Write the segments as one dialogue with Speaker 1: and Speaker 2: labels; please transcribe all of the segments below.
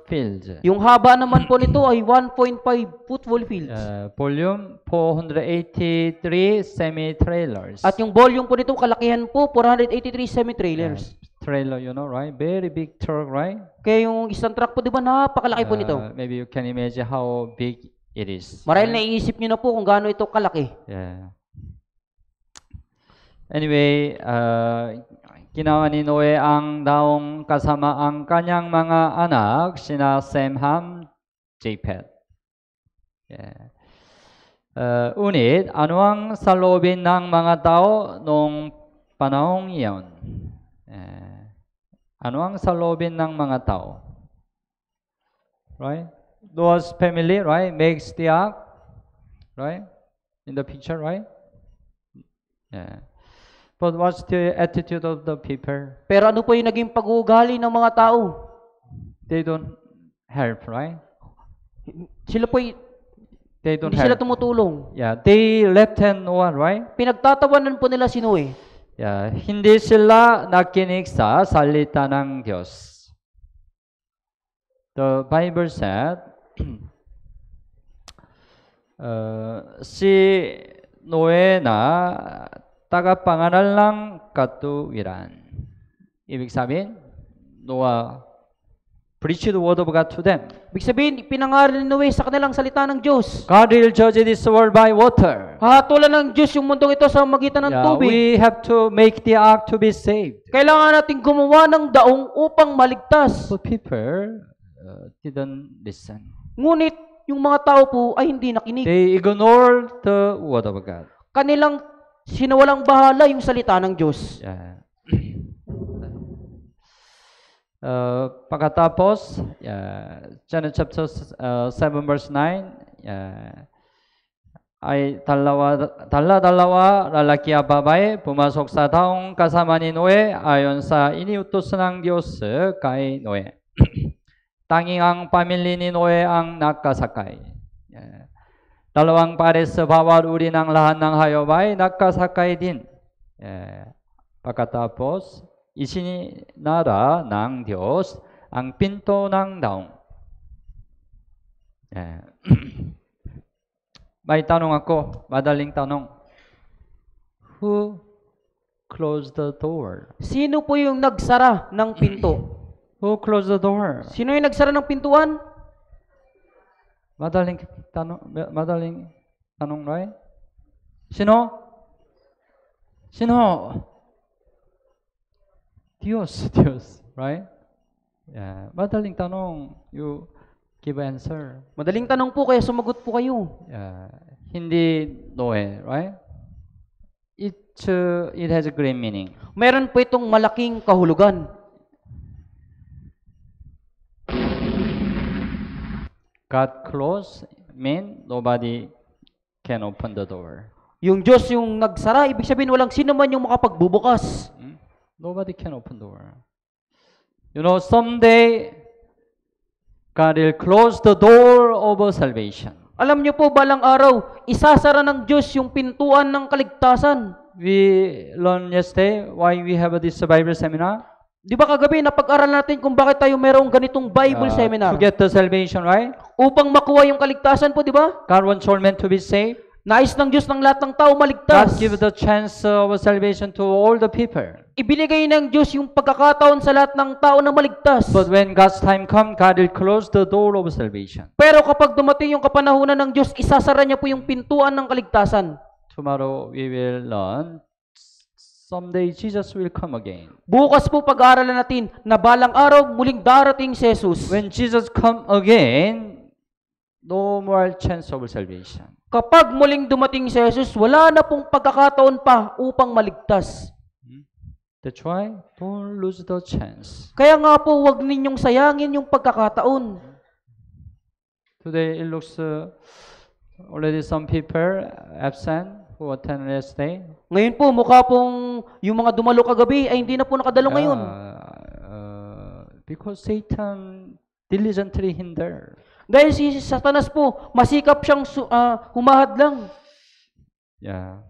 Speaker 1: fields.
Speaker 2: Yung haba naman po nito ay 1.5 football fields.
Speaker 1: Volume 483 semi-trailers.
Speaker 2: At yung volume po nito, kalakihan po, 483 semi-trailers.
Speaker 1: Trailer, you know, right? Very big truck, right?
Speaker 2: Kaya yung isang truck po, di ba, napakalaki po nito.
Speaker 1: Maybe you can imagine how big it is.
Speaker 2: Marahil naiisip nyo na po kung gaano ito kalaki.
Speaker 1: Yeah. Anyway, ginawa ni Noe ang daong kasama ang kanyang mga anak, sina Sem, Ham, Japheth. Yeah. Unit, ano ang saloobin ng mga tao noong panahong iyon? Ano ang saloobin ng mga tao? Right? Noah's family, right, makes the ark, right? In the picture, right? Yeah. But what's the attitude of the people?
Speaker 2: Pero ano po yung naging pag-uugali ng mga tao?
Speaker 1: They don't help, right?
Speaker 2: Sila po
Speaker 1: They don't
Speaker 2: hindi sila
Speaker 1: help.
Speaker 2: tumutulong.
Speaker 1: Yeah, they left hand Noah, right?
Speaker 2: Pinagtatawanan po nila si Noe.
Speaker 1: Yeah, hindi sila nakinig sa salita ng Diyos. The Bible said, si Noe na tagapangaral ng katuwiran. Ibig sabihin, Noah preached the word of God to them.
Speaker 2: Ibig sabihin, pinangaral ni Noe sa kanilang salita ng Diyos.
Speaker 1: God will judge this world by water.
Speaker 2: Hahatulan ng Diyos yung mundong ito sa magitan ng tubig.
Speaker 1: We have to make the ark to be saved.
Speaker 2: Kailangan natin gumawa ng daong upang maligtas.
Speaker 1: So people didn't listen.
Speaker 2: Ngunit, yung mga tao po ay hindi nakinig.
Speaker 1: They ignored the word of God.
Speaker 2: Kanilang sinawalang bahala yung salita ng Diyos.
Speaker 1: Yeah. Pagkatapos, John chapter 7 verse 9, ay dalawa lalaki at babae pumasok sa daong kasama ni Noe ayon sa iniutos ng Diyos kay Noe. Tanging ang pamilya ni Noe ang nakasakay. Dalawang pares bawat uri ng lahat ng hayop ay nakasakay din. Pagkatapos, isinara ng Diyos ang pinto ng daong. May tanong ako, madaling tanong. Who closed the door?
Speaker 2: Sino po yung nagsara ng pinto?
Speaker 1: Who closed the door?
Speaker 2: Sino yung nagsara ng pintuan?
Speaker 1: Madaling tanong, right? Sino? Diyos, right? Yeah. Madaling tanong, you give answer.
Speaker 2: Madaling tanong po kaya sumagot po kayo.
Speaker 1: Yeah. Hindi Noe, right? It has a great meaning.
Speaker 2: Meron po itong malaking kahulugan.
Speaker 1: God closed mean nobody can open the door.
Speaker 2: Yung Diyos yung nagsara, ibig sabihin walang sino man yung makapagbubukas.
Speaker 1: Nobody can open the door. You know, someday God will close the door of salvation.
Speaker 2: Alam niyo po, balang araw, isasara ng Diyos yung pintuan ng kaligtasan.
Speaker 1: We learned yesterday why we have this Bible seminar.
Speaker 2: Di ba kagabi, napag-aral natin kung bakit tayo merong ganitong Bible seminar?
Speaker 1: To get the salvation, right?
Speaker 2: Upang makuha yung kaligtasan po, di ba?
Speaker 1: God wants all men to be saved.
Speaker 2: Nais ng Diyos ng lahat ng tao maligtas.
Speaker 1: God gives the chance of salvation to all the people.
Speaker 2: Ibinigay ng Diyos yung pagkakataon sa lahat ng tao na maligtas.
Speaker 1: But when God's time comes, God will close the door of salvation.
Speaker 2: Pero kapag dumating yung kapanahunan ng Diyos, isasara niya po yung pintuan ng kaligtasan.
Speaker 1: Tomorrow we will learn someday Jesus will come again.
Speaker 2: Bukas po pag-aaralan natin na balang araw muling darating si Jesus.
Speaker 1: When Jesus come again, no more chance of salvation.
Speaker 2: Kapag muling dumating si Jesus, wala na pong pagkakataon pa upang maligtas.
Speaker 1: That's why don't lose the chance.
Speaker 2: Kaya nga po, huwag ninyong sayangin yung pagkakataon.
Speaker 1: Today it looks already some people absent who attend yesterday.
Speaker 2: Ngayon po, mukha pong yung mga dumalo kagabi ay hindi na po nakadalo ngayon.
Speaker 1: Because Satan diligently hinder.
Speaker 2: Dahil si Satanas po, masikap siyang humahad lang.
Speaker 1: Yeah.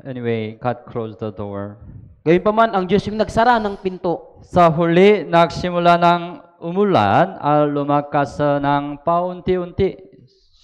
Speaker 1: Anyway, God closed the door.
Speaker 2: Gayun pa man, ang Diyos yung nagsara ng pinto.
Speaker 1: Sa huli, nagsimula ng umulan at lumakas ng paunti-unti.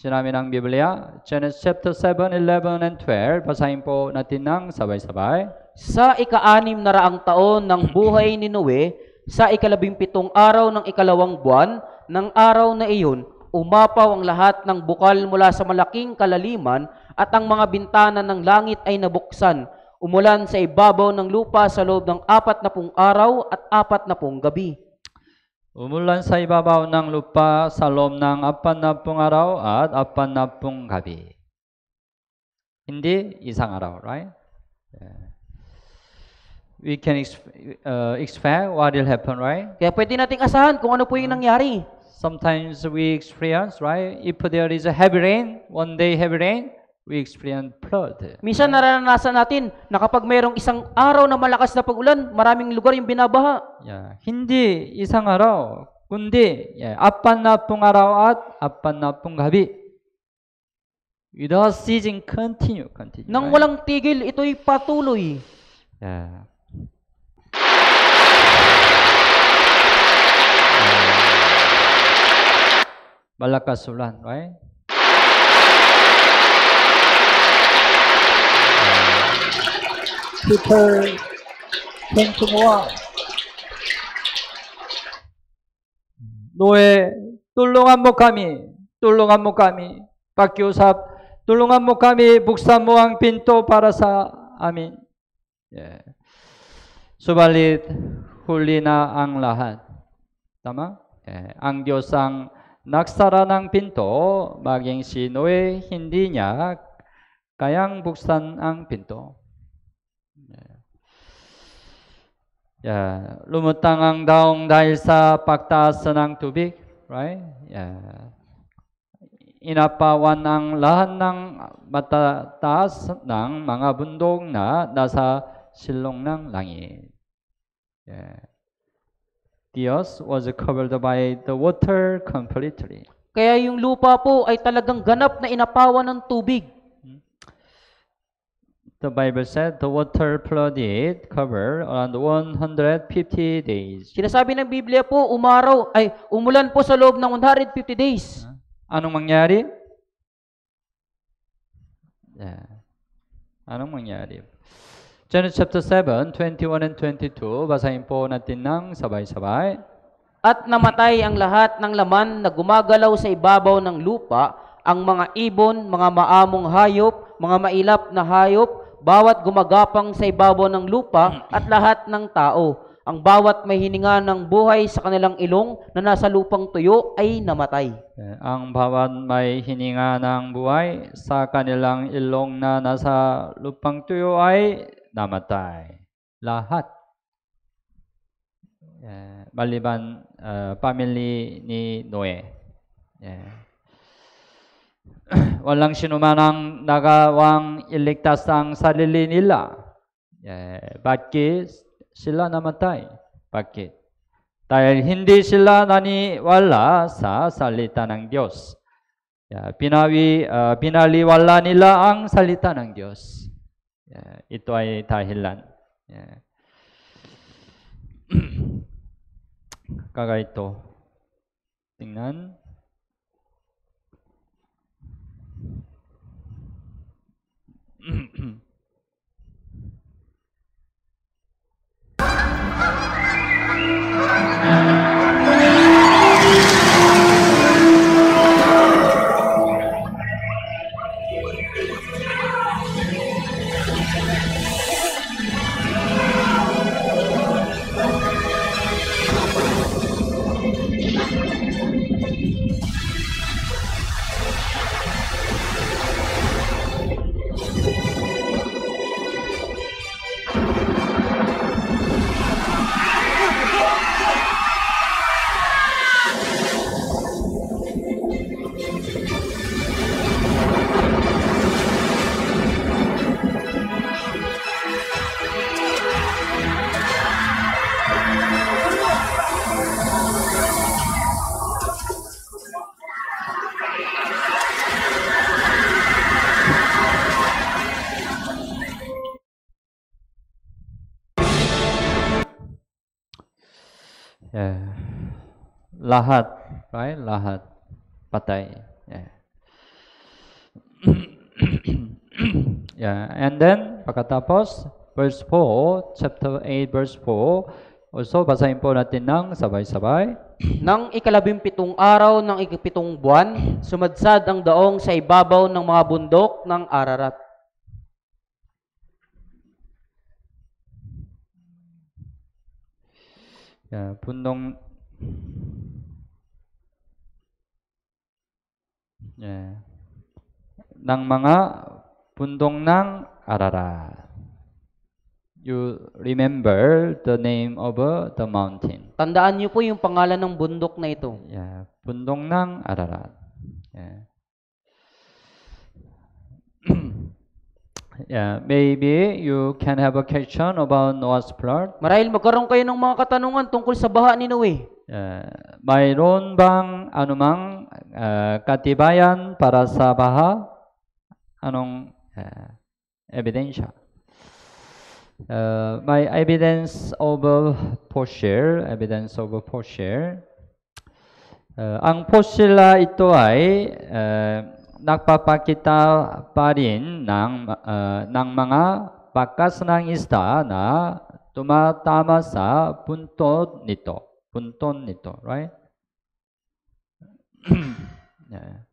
Speaker 1: Sinabi ng Biblia, Genesis chapter 7, 11, and 12. Basahin po natin ng sabay-sabay.
Speaker 2: Sa ika-6 taon ng buhay ni Noe, sa ika-17 araw ng ikalawang buwan ng araw na iyon, umapaw ang lahat ng bukal mula sa malaking kalaliman at ang mga bintana ng langit ay nabuksan. Umulan sa ibabaw ng lupa sa loob ng 40 araw at 40 gabi.
Speaker 1: Umulan sa ibabaw ng lupa sa loob ng 40 araw at 40 gabi. Hindi isang araw, right? We can expect what will happen, right?
Speaker 2: Kaya pwede nating asahan kung ano po yung nangyari.
Speaker 1: Sometimes we experience, right? If there is a heavy rain, one day heavy rain, we experience flood.
Speaker 2: Minsan naranasan natin na kapag mayroong isang araw na malakas na pag-ulan, maraming lugar yung binabaha.
Speaker 1: Yeah. Hindi isang araw, kundi 40 araw at 40 gabi. Without ceasing, continue.
Speaker 2: Nang
Speaker 1: right?
Speaker 2: walang tigil, ito'y patuloy.
Speaker 1: Yeah. Malakas ulan, right? People came to Noah. Noe, tulungan mo kami. Pakiusap, tulungan mo kami, buksan mo ang pinto para sa amin. Yeah. Subalit, huli na ang lahat. Tama? Ang Diyos ang nagsara ng pinto, maging si Noe, hindi niya kayang buksan ang pinto. Lumutang ang daong dahil sa pagtaas ng tubig, right? Inapawan ang lahat ng matataas ng mga bundok na nasa silong ng langit. The earth was covered by the water completely.
Speaker 2: Kaya yung lupa po ay talagang ganap na inapawan ng tubig.
Speaker 1: The Bible said the water flooded covered around 150 days.
Speaker 2: Sinasabi ng Biblia po, umulan po sa loob ng 150 days.
Speaker 1: Anong mangyari? Anong mangyari? Genesis chapter 7, 21 and 22. Basahin po natin ng sabay-sabay.
Speaker 2: At namatay ang lahat ng laman na gumagalaw sa ibabaw ng lupa, ang mga ibon, mga maamong hayop, mga mailap na hayop, bawat gumagapang sa ibabaw ng lupa at lahat ng tao. Ang bawat may hininga ng buhay sa kanilang ilong na nasa lupang tuyo ay namatay.
Speaker 1: Ang bawat may hininga ng buhay sa kanilang ilong na nasa lupang tuyo ay namatay. Lahat. Maliban family ni Noe. Walang sinuman ang nagawang iligtas ang sarili nila. Bakit sila namatay? Bakit? Dahil hindi sila naniwala sa salita ng Diyos. Pinaliwala nila ang salita ng Diyos. Ito ay dahilan. Kagaya ito. Tingnan. lahat, right? Lahat, patay. Yeah. Yeah, and then pagkatapos verse 4, chapter 8 verse 4, also basahin po natin ng sabay-sabay.
Speaker 2: Nang ika-17 araw ng ika-7 buwan, sumadsad ang daong sa ibabaw ng mga bundok ng Ararat.
Speaker 1: Yeah, bundok. Yeah. Ng mga bundok ng Ararat. You remember the name of the mountain.
Speaker 2: Tandaan niyo po yung pangalan ng bundok na ito.
Speaker 1: Yeah, bundok ng Ararat. Yeah. Yeah, maybe you can have a question about Noah's flood.
Speaker 2: Marahil magkaroon kayo ng mga katanungan tungkol sa baha ni Noe.
Speaker 1: Mayroon bang anumang katibayan para sa baha? Anong ebidensya? May evidence of fossil, ang fossil ito ay nagpapakita pa rin ng mga bakas ng isda na tumatama sa puntot nito, right? Yeah.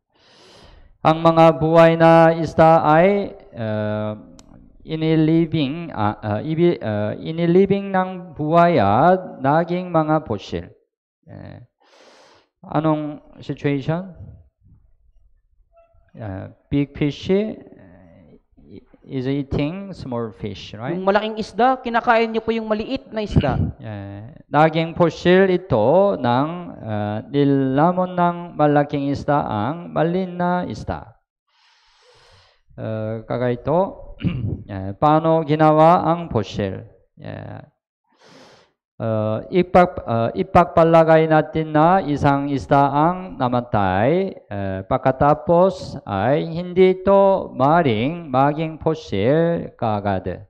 Speaker 1: Ang mga buhay na isda ay inilibing ng buhay at naging mga fossil. Anong situation? Big fish is eating small fish, right?
Speaker 2: Yung malaking isda, kinakain niyo po yung maliit na isda.
Speaker 1: Naging fossil ito ng nilamon ng malaking isda ang maliit na isda. Kaya ito, paano ginawa ang fossil? Ipagpalagay natin na isang isda ang namatay, pagkatapos ay hindi ito maaaring maging fossil kaagad.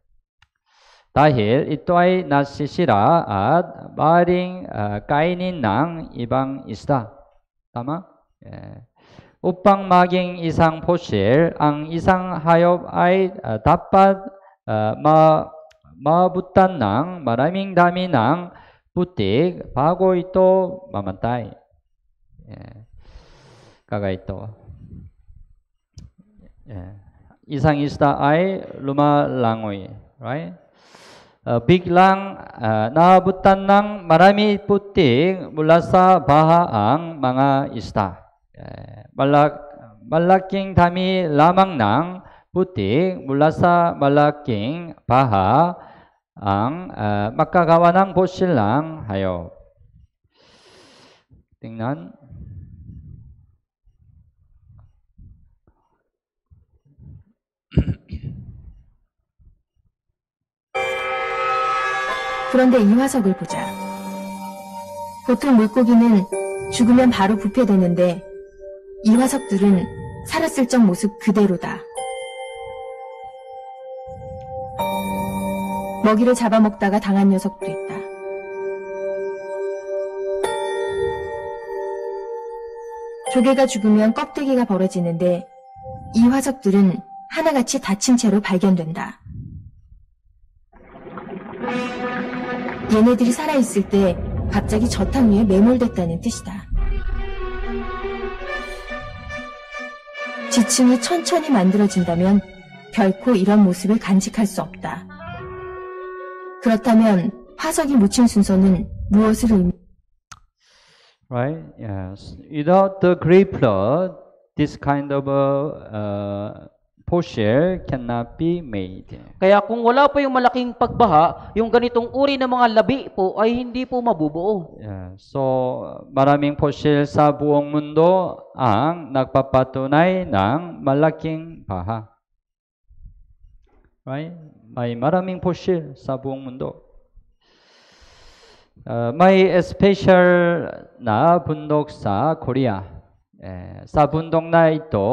Speaker 1: Dahil ito ay nasisira at maaaring kainin ng ibang isda. Tama? Upang maging isang fossil, ang isang hayop ay dapat mabutan ng maraming dami ng putik bago ito mamatay. Kaya ito. Isang isda ay lumalangoy, right? Biglang naabutan ng marami putik mula sa baha ang mga isda. Malaking dami lamang ng putik mula sa malaking baha ang makagawa ng fossil ng hayop. Tingnan.
Speaker 3: 그런데 이 화석을 보자. 보통 물고기는 죽으면 바로 부패되는데 이 화석들은 살았을 적 모습 그대로다. 먹이를 잡아먹다가 당한 녀석도 있다. 조개가 죽으면 껍데기가 벌어지는데 이 화석들은 하나같이 닫힌 채로 발견된다. 얘네들이 살아있을 때 갑자기 저탕 위에 매몰됐다는 뜻이다. 지층이 천천히 만들어진다면 결코 이런 모습을 간직할 수 없다. 그렇다면 화석이 묻힌 순서는 무엇을
Speaker 1: Right? Yes. Without the great flood, this kind of fossil cannot be made.
Speaker 2: Kaya kung wala pa yung malaking pagbaha, yung ganitong uri ng mga labi po ay hindi po mabubuo.
Speaker 1: Yeah. So, maraming fossil sa buong mundo ang nagpapatunay ng malaking baha. Right? May maraming fossil sa buong mundo. May special na bundok sa Korea. Sa bundok na ito,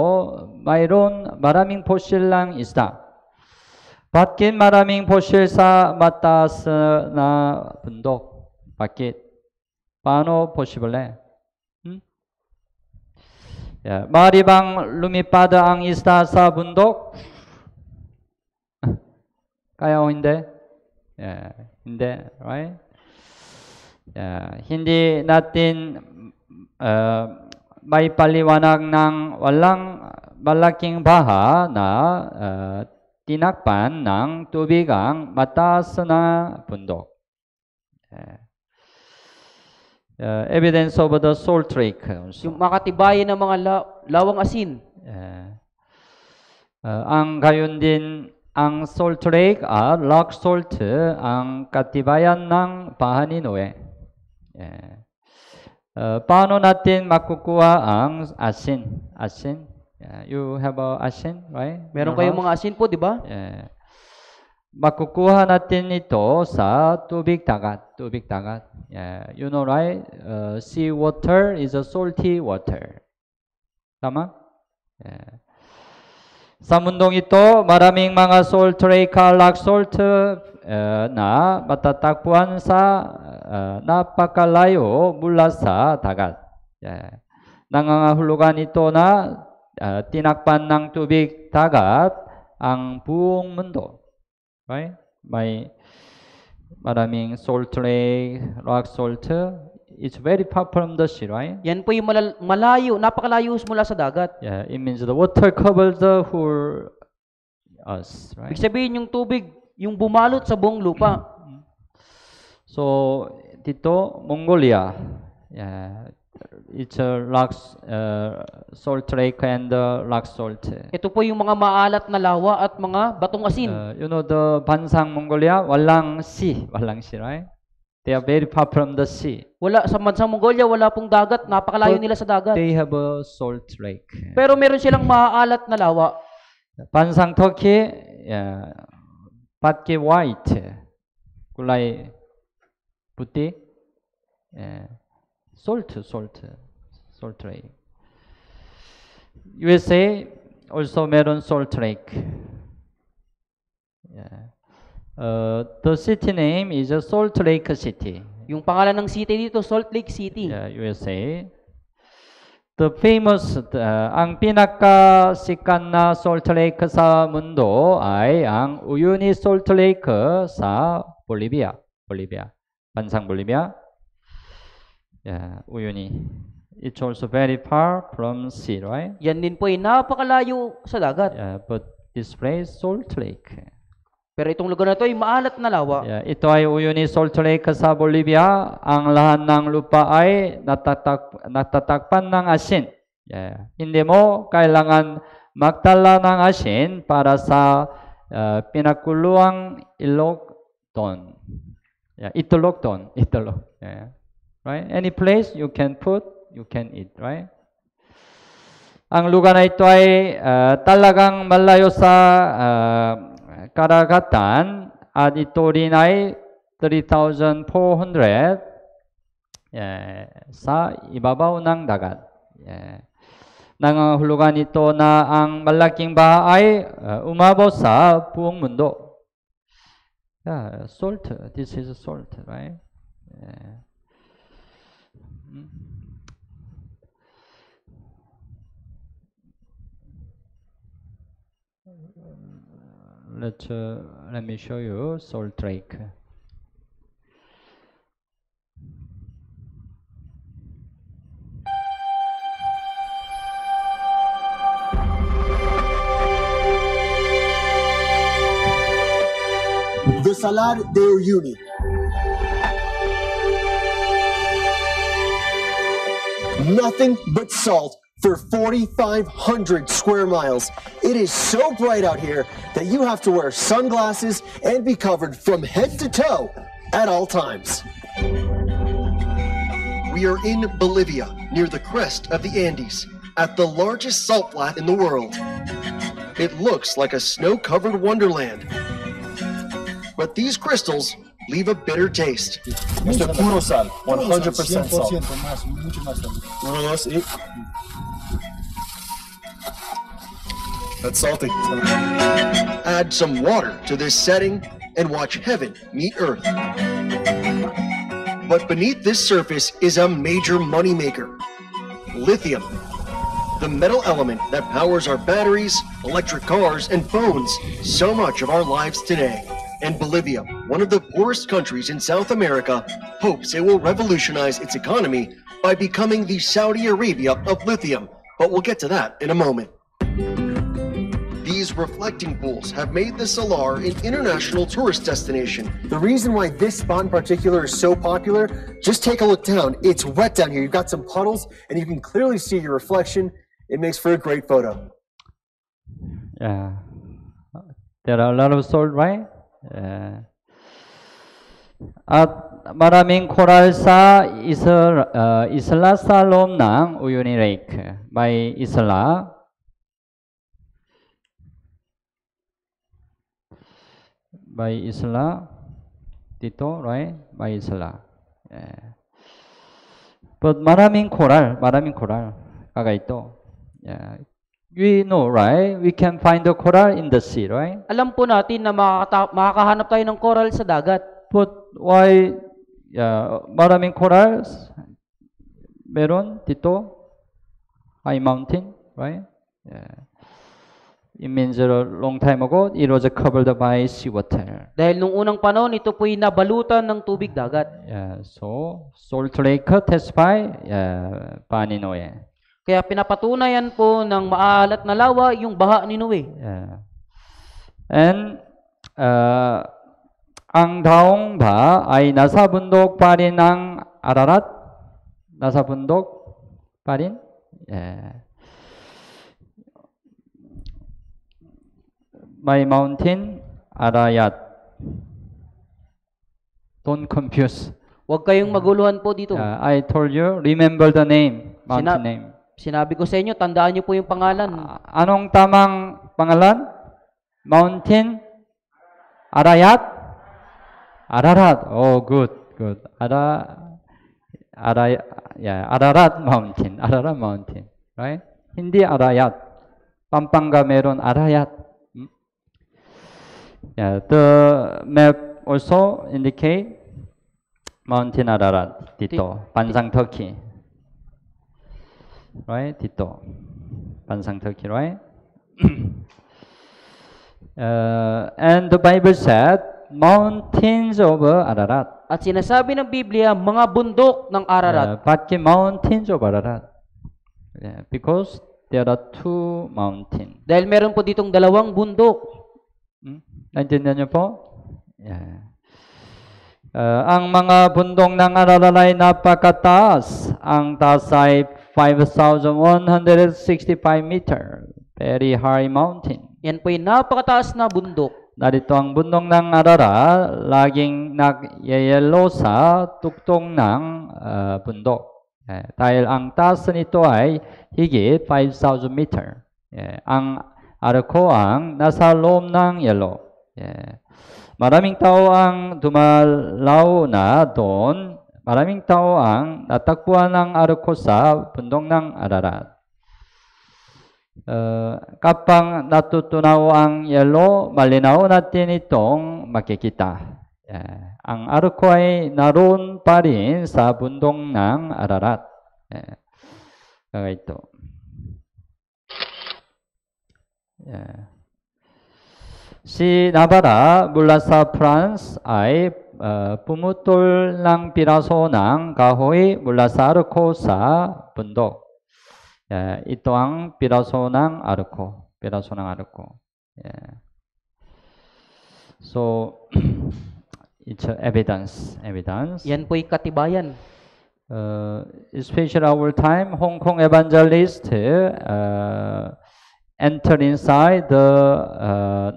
Speaker 1: mayroon maraming fossil lang isda. Bakit maraming fossil sa mataas na bundok? Bakit? Paano possible? Maaari bang lumipad ang isda sa bundok? Kaya o hindi? Hindi, right? Hindi natin may paliwanag ng walang malaking baha na tinakpan ng tubig ang mataas na bundok. Evidence of the salt lake.
Speaker 2: Yung makatibayan ng mga lawang asin.
Speaker 1: Ang gayon din, ang salt lake at rock salt ang katibayan ng baha ni Noe. Paano natin makukuha ang asin? Asin? You have a asin, right?
Speaker 2: Meron kayong mga asin po, di ba?
Speaker 1: Makukuha natin ito sa tubig dagat. Tubig dagat. You know, right? Sea water is a salty water. Tama? Sa mundong ito, maraming mga salt lake, rock salt na matatagpuan sa napakalayo mula sa dagat. Nangangahulugan ito na tinakpan ng tubig dagat ang buong mundo. Right? May maraming salt lake, rock salt. It's very far from the sea, right?
Speaker 2: Yan po yung malayo, napakalayo mula sa dagat.
Speaker 1: It means the water covers the whole us, right?
Speaker 2: Ibig sabihin yung tubig, yung bumalot sa buong lupa.
Speaker 1: So dito, Mongolia, it's a rock salt lake and rock salt.
Speaker 2: Ito po yung mga maalat na lawa at mga batong asin.
Speaker 1: You know the Bansang Mongolia, walang sea, right? They are very far from the sea.
Speaker 2: Wala sa bansang Mongolia, wala pong dagat, napakalayo nila sa dagat.
Speaker 1: They have a salt lake.
Speaker 2: Pero meron silang maalat na lawa.
Speaker 1: Bansang Turkey, patke white, kulay puti, salt lake. USA also meron salt lake. The city name is Salt Lake City.
Speaker 2: Yung pangalan ng city dito, Salt Lake City.
Speaker 1: USA. The famous, ang pinakasikat na salt lake sa mundo ay ang Uyuni Salt Lake sa Bolivia. Bansang Bolivia. Uyuni. It's also very far from sea, right?
Speaker 2: Yan din po ay napakalayo sa dagat.
Speaker 1: But this place, Salt Lake.
Speaker 2: Pero itong lugar na ito ay maalat na lawa.
Speaker 1: Ito ay Uyuni Salt Lake sa Bolivia. Ang lahat ng lupa ay natatakpan ng asin. Hindi mo kailangan magdala ng asin para sa pinakuluang ilog doon. Itlog doon. Right? Any place you can put, you can eat, right? Ang lugar na ito ay talagang malayo sa karagatan at ito rin ay 3,400 sa ibabaw ng dagat. Nangangahulugan ito na ang malaking baha ay umabot sa buong mundo. Salt. This is salt, right? Let me show you salt lake.
Speaker 4: The Salar de Uyuni. Nothing but salt for 4,500 square miles. It is so bright out here that you have to wear sunglasses and be covered from head to toe at all times. We are in Bolivia, near the crest of the Andes, at the largest salt flat in the world. It looks like a snow-covered wonderland. But these crystals leave a bitter taste.
Speaker 5: Esto es puro sal, 100% salt.
Speaker 4: 100%
Speaker 5: más, mucho más sal.
Speaker 4: Uno, dos, y... That's salty. Add some water to this setting and watch heaven meet earth. But beneath this surface is a major moneymaker. lithium. The metal element that powers our batteries, electric cars, and phones, so much of our lives today. And Bolivia, one of the poorest countries in South America, hopes it will revolutionize its economy by becoming the Saudi Arabia of lithium. But we'll get to that in a moment. These reflecting pools have made the Salar an international tourist destination.
Speaker 5: The reason why this spot in particular is so popular, just take a look down. It's wet down here. You've got some puddles, and you can clearly see your reflection. It makes for a great photo.
Speaker 1: Yeah. There are a lot of salt, right? At maraming koral sa isla sa loob ng Uyuni Lake. May isla. May isla. Dito, right? May isla. Yeah. But maraming koral. Kaga ito. Yeah. We know, right? We can find the coral in the sea, right?
Speaker 2: Alam po natin na makakahanap tayo ng coral sa dagat.
Speaker 1: But why maraming corals meron dito high mountain, right? Yeah. It means a long time ago it was covered by seawater.
Speaker 2: Dahil nung unang panahon, ito po'y nabalutan ng tubig dagat.
Speaker 1: Yeah, so Salt Lake testify Paninoe.
Speaker 2: Kaya pinapatunayan po ng maalat na lawa yung baha ni Noe.
Speaker 1: Yeah. And ang daong ba ay nasa bundok pa rin ng Ararat? Nasa bundok pa rin? Yeah. My mountain, Arayat. Don't confuse.
Speaker 2: Huwag kayong maguluhan po dito.
Speaker 1: I told you, remember the name, mountain name.
Speaker 2: Sinabi ko sa inyo, tandaan niyo po yung pangalan.
Speaker 1: Anong tamang pangalan? Mountain? Arayat? Ararat. Oh, good. Ararat Mountain. Ararat Mountain. Right? Hindi Arayat. Pampanga meron Arayat. Yeah, the map also indicate Mountain Ararat. Dito. Bansang Turkey. Right? Dito. Bansang Turkey, right? And the Bible said, mountains of Ararat.
Speaker 2: At sinasabi ng Biblia, mga bundok ng Ararat.
Speaker 1: Bakit mountains of Ararat? Yeah, because there are two mountains.
Speaker 2: Dahil meron po ditong dalawang bundok.
Speaker 1: Naintindihan niyo po? Yeah. Ang mga bundok ng Ararat ay napakataas. Ang taas ay 5,165 meter. Very high mountain.
Speaker 2: Yan po yung napakataas na bundok.
Speaker 1: Narito ang bundok ng Ararat, laging nagyayelo sa tuktong ng bundok. Dahil ang taas nito ay higit 5,000 meter. Ang Arko ang nasa loob ng yelo. Maraming tao ang dumalaw na doon. Maraming tao ang natakbuhan ng Arko sa bundok ng Ararat. Kapag natutunaw ang yelo, malinaw natin itong makikita. Ang Arko ay naroon pa rin sa bundok ng Ararat. Kaya ito. Si Navarra mula sa France ay pumutol ng piraso ng kahoy mula sa Arko sa bundok. Ito ang piraso ng Arko. Piraso ng Arko. So, it's evidence.
Speaker 2: Yan po'y katibayan.
Speaker 1: Especially our time, Hong Kong evangelist enter inside the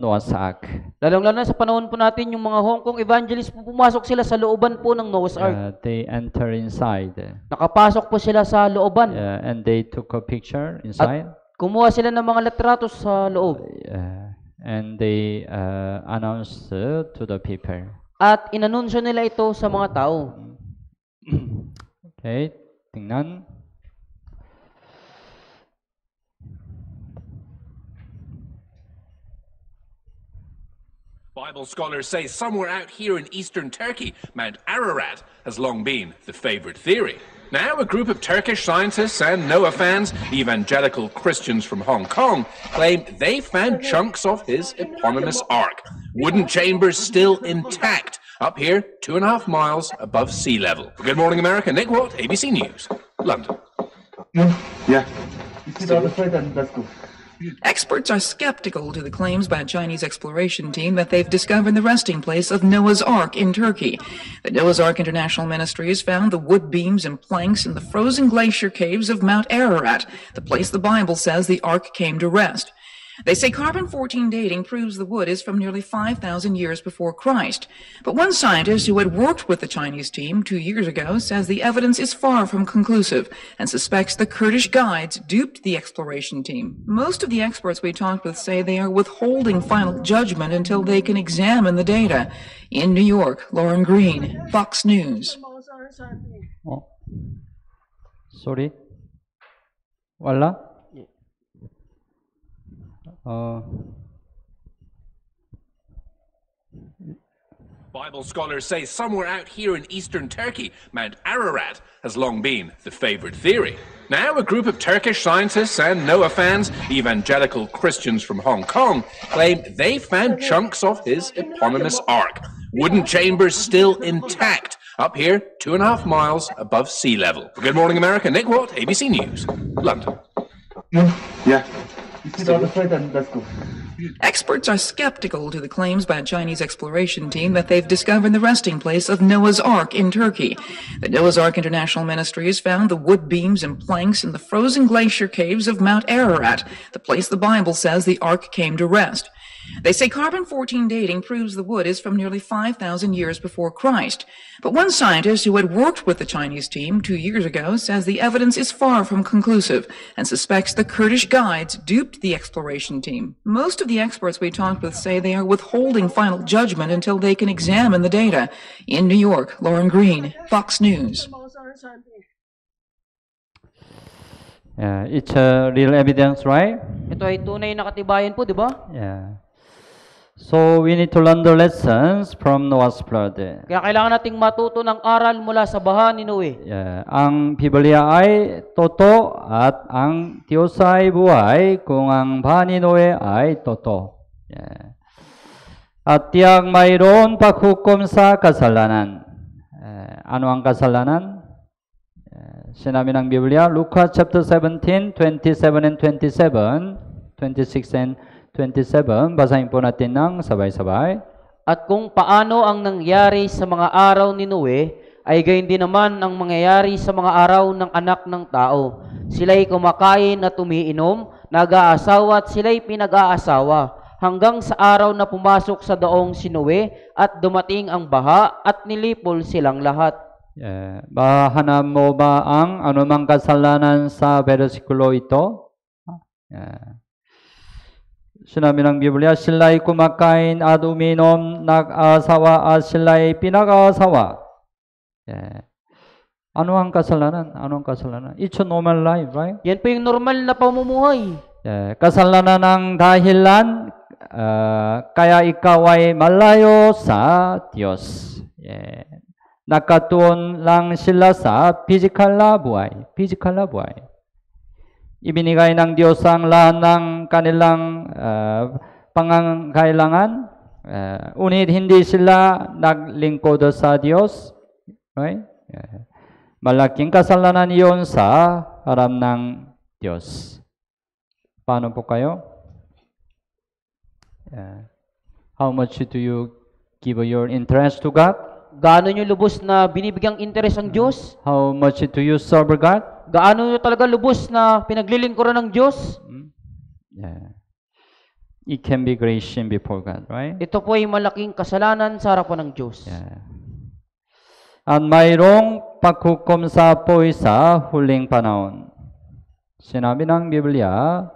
Speaker 1: Noah's Ark.
Speaker 2: Lalong-lalo na sa panahon po natin, yung mga Hong Kong evangelists, pumasok sila sa looban po ng Noah's Ark.
Speaker 1: They enter inside.
Speaker 2: Nakapasok po sila sa looban.
Speaker 1: And they took a picture inside.
Speaker 2: At kumuha sila ng mga litratos sa loob.
Speaker 1: And they announced to the people.
Speaker 2: At inanunsyo nila ito sa mga tao.
Speaker 1: Okay, tingnan.
Speaker 6: Bible scholars say somewhere out here in eastern Turkey, Mount Ararat has long been the favorite theory. Now, a group of Turkish scientists and NOAA fans, evangelical Christians from Hong Kong, claim they found chunks of his eponymous ark. Wooden chambers still intact, up here 2.5 miles above sea level. For Good Morning America, Nick Watt, ABC News, London.
Speaker 7: Yeah. You see the other side, and let's go.
Speaker 8: Experts are skeptical to the claims by a Chinese exploration team that they've discovered the resting place of Noah's Ark in Turkey. The Noah's Ark International Ministries found the wood beams and planks in the frozen glacier caves of Mount Ararat, the place the Bible says the Ark came to rest. They say carbon-14 dating proves the wood is from nearly 5,000 years before Christ. But one scientist who had worked with the Chinese team 2 years ago says the evidence is far from conclusive and suspects the Kurdish guides duped the exploration team. Most of the experts we talked with say they are withholding final judgment until they can examine the data. In New York, Lauren Green, Fox News.
Speaker 1: Oh. Sorry. Wala?
Speaker 6: Bible scholars say somewhere out here in eastern Turkey, Mount Ararat has long been the favored theory. Now, a group of Turkish scientists and NOAA fans, evangelical Christians from Hong Kong, claim they found chunks of his eponymous ark. Wooden chambers still intact, up here 2.5 miles above sea level. For Good Morning America, Nick Watt, ABC News, London.
Speaker 7: Yeah. You see the other side, and let's go.
Speaker 8: Experts are skeptical to the claims by a Chinese exploration team that they've discovered the resting place of Noah's Ark in Turkey. The Noah's Ark International Ministries found the wood beams and planks in the frozen glacier caves of Mount Ararat, the place the Bible says the Ark came to rest. They say carbon-14 dating proves the wood is from nearly 5,000 years before Christ. But one scientist who had worked with the Chinese team 2 years ago says the evidence is far from conclusive and suspects the Kurdish guides duped the exploration team. Most of the experts we talked with say they are withholding final judgment until they can examine the data. In New York, Lauren Green, Fox News.
Speaker 1: Yeah, it's real evidence, right?
Speaker 2: Ito ay tunay na katibayan po, di ba?
Speaker 1: Yeah. So we need to learn the lessons from Noah's flood.
Speaker 2: Kaya kailangan nating matuto ng aral mula sa baha ni Noe.
Speaker 1: Yeah. Ang Biblia ay totoo at ang Diyos ay buhay kung ang baha ni Noe ay totoo. Yeah. At tiyak mayroon paghukom sa kasalanan. Ano ang kasalanan? Sinabi ng Biblia, Lucas chapter 17, 27 and 27, 26 and 27, basahin po natin ng sabay-sabay.
Speaker 2: At kung paano ang nangyari sa mga araw ni Noe, ay gayon din naman ang mangyayari sa mga araw ng anak ng tao. Sila'y kumakain at umiinom, nag-aasawa at sila'y pinag-aasawa, hanggang sa araw na pumasok sa daong si Noe at dumating ang baha at nilipol silang lahat.
Speaker 1: Mahanap mo ba ang anumang kasalanan sa bersikulo ito? Sinabi ng Biblia, sila'y kumakain at uminom, nag-asawa at sila'y pinag-asawa. Ano ang kasalanan? Ano ang kasalanan? It's a normal life, right?
Speaker 2: Yan po yung normal na pamumuhay.
Speaker 1: Kasalanan ng dahilan, kaya ikaw ay malayo sa Diyos. Nakatuon lang sila sa physical na buhay. Physical na buhay. Ibinigay ng Diyos ang lahat ng kanilang pangangailangan. Unit hindi sila naglingkod sa Diyos. Right? Malaking kasalanan iyon sa harap ng Diyos. Paano po kayo? How much do you give your interest to God?
Speaker 2: Gaano nyo lubos na binibigyang interes ang Diyos?
Speaker 1: How much do you serve God?
Speaker 2: Gaano nyo talaga lubos na pinaglilingkuran ng Diyos?
Speaker 1: It can be great sin before God, right?
Speaker 2: Ito po ay malaking kasalanan sa harapan ng Diyos.
Speaker 1: At mayroong paghukom sa apoy sa huling panahon. Sinabi ng Biblia,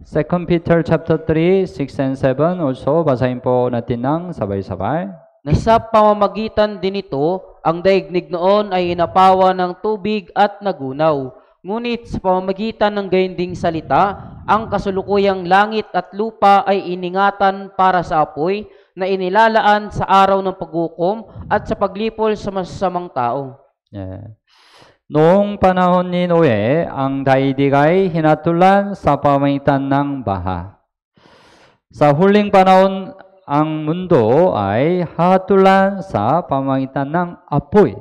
Speaker 1: 2 Peter chapter 3, 6 and 7, also basahin po natin ng sabay-sabay.
Speaker 2: Na sa pamamagitan din ito, ang daigdig noon ay inapawa ng tubig at nagunaw. Ngunit sa pamamagitan ng gayunding salita, ang kasulukuyang langit at lupa ay iningatan para sa apoy na inilalaan sa araw ng paghukom at sa paglipol sa masasamang tao.
Speaker 1: Noong panahon ni Noe, ang daigdig ay hinatulan sa pamamagitan ng baha. Sa huling panahon, ang mundo ay hahatulan sa pamamagitan ng apoy.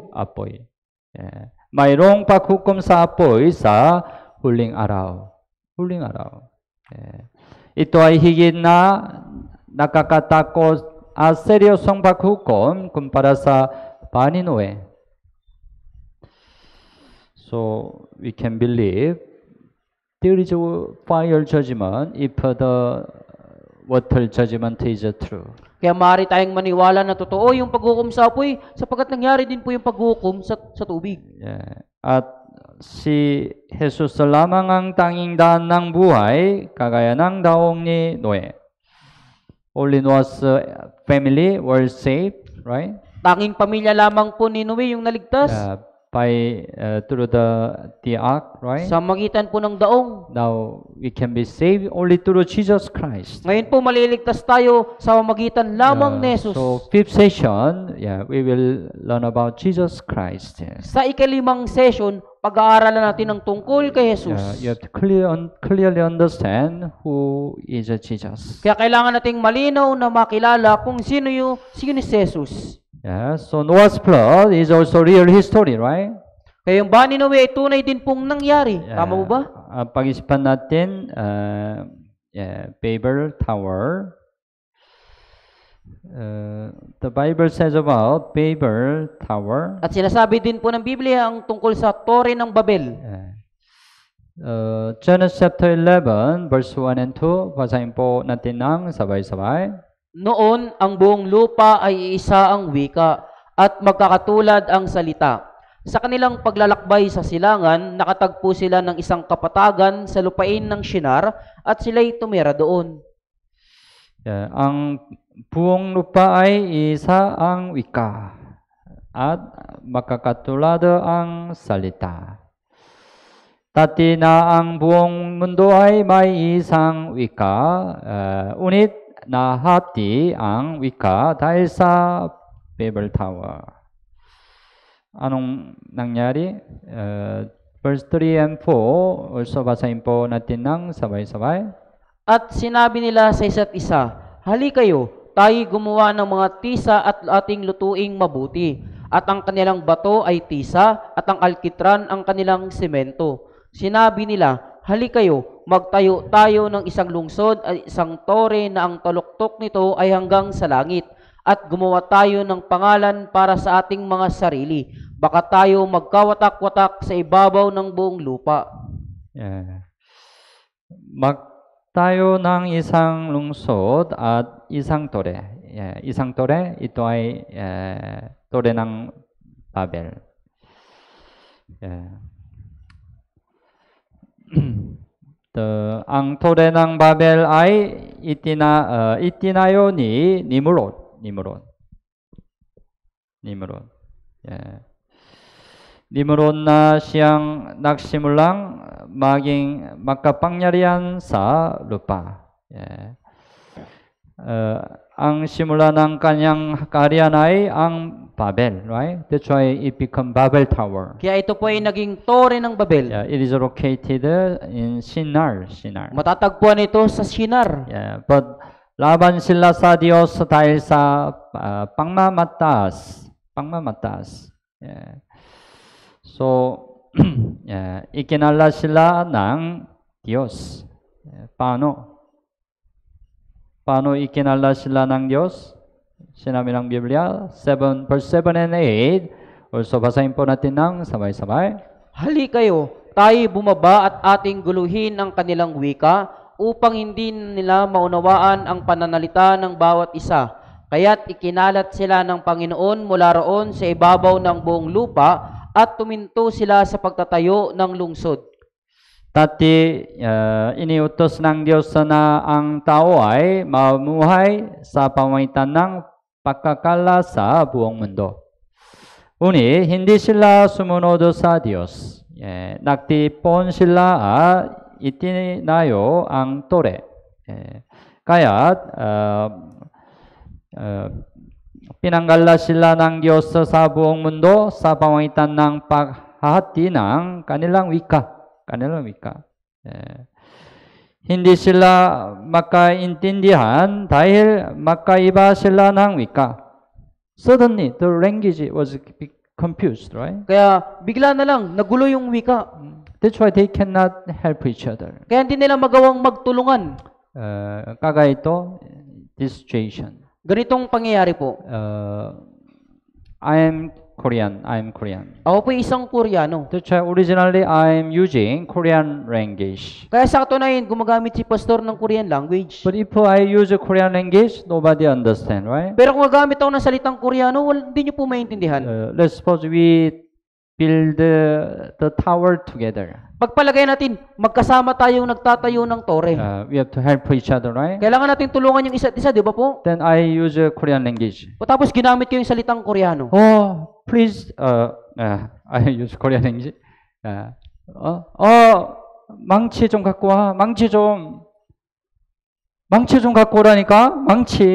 Speaker 1: Mayroong paghukom sa apoy sa huling araw. Ito ay higit na nakakatakot at seryosong paghukom kumpara sa panahon ni Noe. So we can believe there is a fire judgment if the water judgment is true.
Speaker 2: Kaya maaari tayong maniwala na totoo yung paghukom sa apoy sapagkat nangyari din po yung paghukom sa tubig.
Speaker 1: At si Jesus lamang ang tanging daan ng buhay, kagaya ng daong ni Noe. Only Noah's family were saved, right?
Speaker 2: Tanging pamilya lamang po ni Noe yung naligtas.
Speaker 1: Through the ark, right?
Speaker 2: Sa magitan po ng daong.
Speaker 1: Now we can be saved only through Jesus Christ.
Speaker 2: Ngayon po maliligtas tayo sa magitan lamang ni Jesus.
Speaker 1: So fifth session, we will learn about Jesus Christ.
Speaker 2: Sa ikalimang session, pag-aaralan natin ang tungkol kay Jesus.
Speaker 1: You have to clearly understand who is Jesus.
Speaker 2: Kaya kailangan nating malinaw na makilala kung sino ni Jesus.
Speaker 1: So Noah's flood is also real history, right?
Speaker 2: Kaya yung bani Noe ay tunay din pong nangyari. Tama mo ba?
Speaker 1: Pag-isipan natin, Babel Tower. The Bible says about Babel Tower.
Speaker 2: At sinasabi din po ng Biblia ang tungkol sa Tore ng Babel.
Speaker 1: Genesis chapter 11, verse 1 and 2. Basahin po natin ng sabay-sabay.
Speaker 2: Noon, ang buong lupa ay iisa ang wika at magkakatulad ang salita. Sa kanilang paglalakbay sa silangan, nakatagpo sila ng isang kapatagan sa lupain ng Shinar at sila'y tumira doon.
Speaker 1: Ang buong lupa ay isa ang wika at magkakatulad ang salita. Dati na ang buong mundo ay may isang wika, unit nahati ang wika dahil sa Babel Tower. Anong nangyari? Verse 3 and 4, also basahin po natin ng sabay-sabay.
Speaker 2: At sinabi nila sa isa't isa, "Hali kayo, tayo gumawa ng mga tisa at ating lutuing mabuti. At ang kanilang bato ay tisa at ang alkitran ang kanilang semento." Sinabi nila, "Hali kayo, magtayo tayo ng isang lungsod at isang tore na ang taluktok nito ay hanggang sa langit. At gumawa tayo ng pangalan para sa ating mga sarili. Baka tayo magkawatak-watak sa ibabaw ng buong lupa."
Speaker 1: Magtayo ng isang lungsod at isang tore. Isang tore, ito ay tore ng Babel. Ang tore ng Babel ay itinayo ni Nimrod. Nimrod na siyang nagsimulang maging makapangyarihan sa lupa. Ang simula ng kanyang kaharian ay ang Babel, right? That's why it became Babel Tower.
Speaker 2: Kaya ito po ay naging tore ng Babel.
Speaker 1: It is located in Shinar.
Speaker 2: Matatagpuan ito sa Shinar.
Speaker 1: But laban sila sa Diyos dahil sa pangmamataas. So, ikinala sila ng Diyos. Paano ikinala sila ng Diyos? Sinabi ng Biblia, verse 7 and 8. Also, basahin po natin ng sabay-sabay.
Speaker 2: "Hali kayo, tayo bumaba at ating guluhin ang kanilang wika upang hindi nila maunawaan ang pananalita ng bawat isa. Kaya't ikinalat sila ng Panginoon mula roon sa ibabaw ng buong lupa at tuminto sila sa pagtatayo ng lungsod."
Speaker 1: Dati, iniutos ng Diyos na ang tao ay mamuhay sa pamamagitan ng pagkakala sa buong mundo. Ngunit, hindi sila sumunod sa Diyos. Nagtipon sila at itinayo ang tore. Kaya't, pinanggala sila ng Diyos sa buong mundo sa pamamagitan ng hati ng kanilang wika. Hindi sila makaintindihan dahil makaiba sila ng wika. Suddenly, the language was confused, right?
Speaker 2: Kaya bigla na lang, nagulo yung wika.
Speaker 1: That's why they cannot help each other.
Speaker 2: Kaya hindi nila magawang magtulungan.
Speaker 1: Kagaya ito, this situation.
Speaker 2: Ganitong pangyayari po.
Speaker 1: I'm Korean.
Speaker 2: Ako po isang Koreano.
Speaker 1: That's why originally I'm using Korean language.
Speaker 2: Kaya sa katunayan, gumagamit si pastor ng Korean language.
Speaker 1: But if I use Korean language, nobody understand, right?
Speaker 2: Pero kung gagamit ako ng salitang Koreano, hindi niyo po maintindihan.
Speaker 1: Let's suppose we build the tower together.
Speaker 2: Pagpalagay natin, magkasama tayong nagtatayo ng tore.
Speaker 1: We have to help each other, right?
Speaker 2: Kailangan natin tulungan yung isa't isa, di ba po?
Speaker 1: Then I use Korean language.
Speaker 2: O tapos ginamit ko yung salitang Koreano.
Speaker 1: Oh, please, I use Korean language. 망치 좀 갖고 와. 망치 좀 갖고 오라니까. 망치.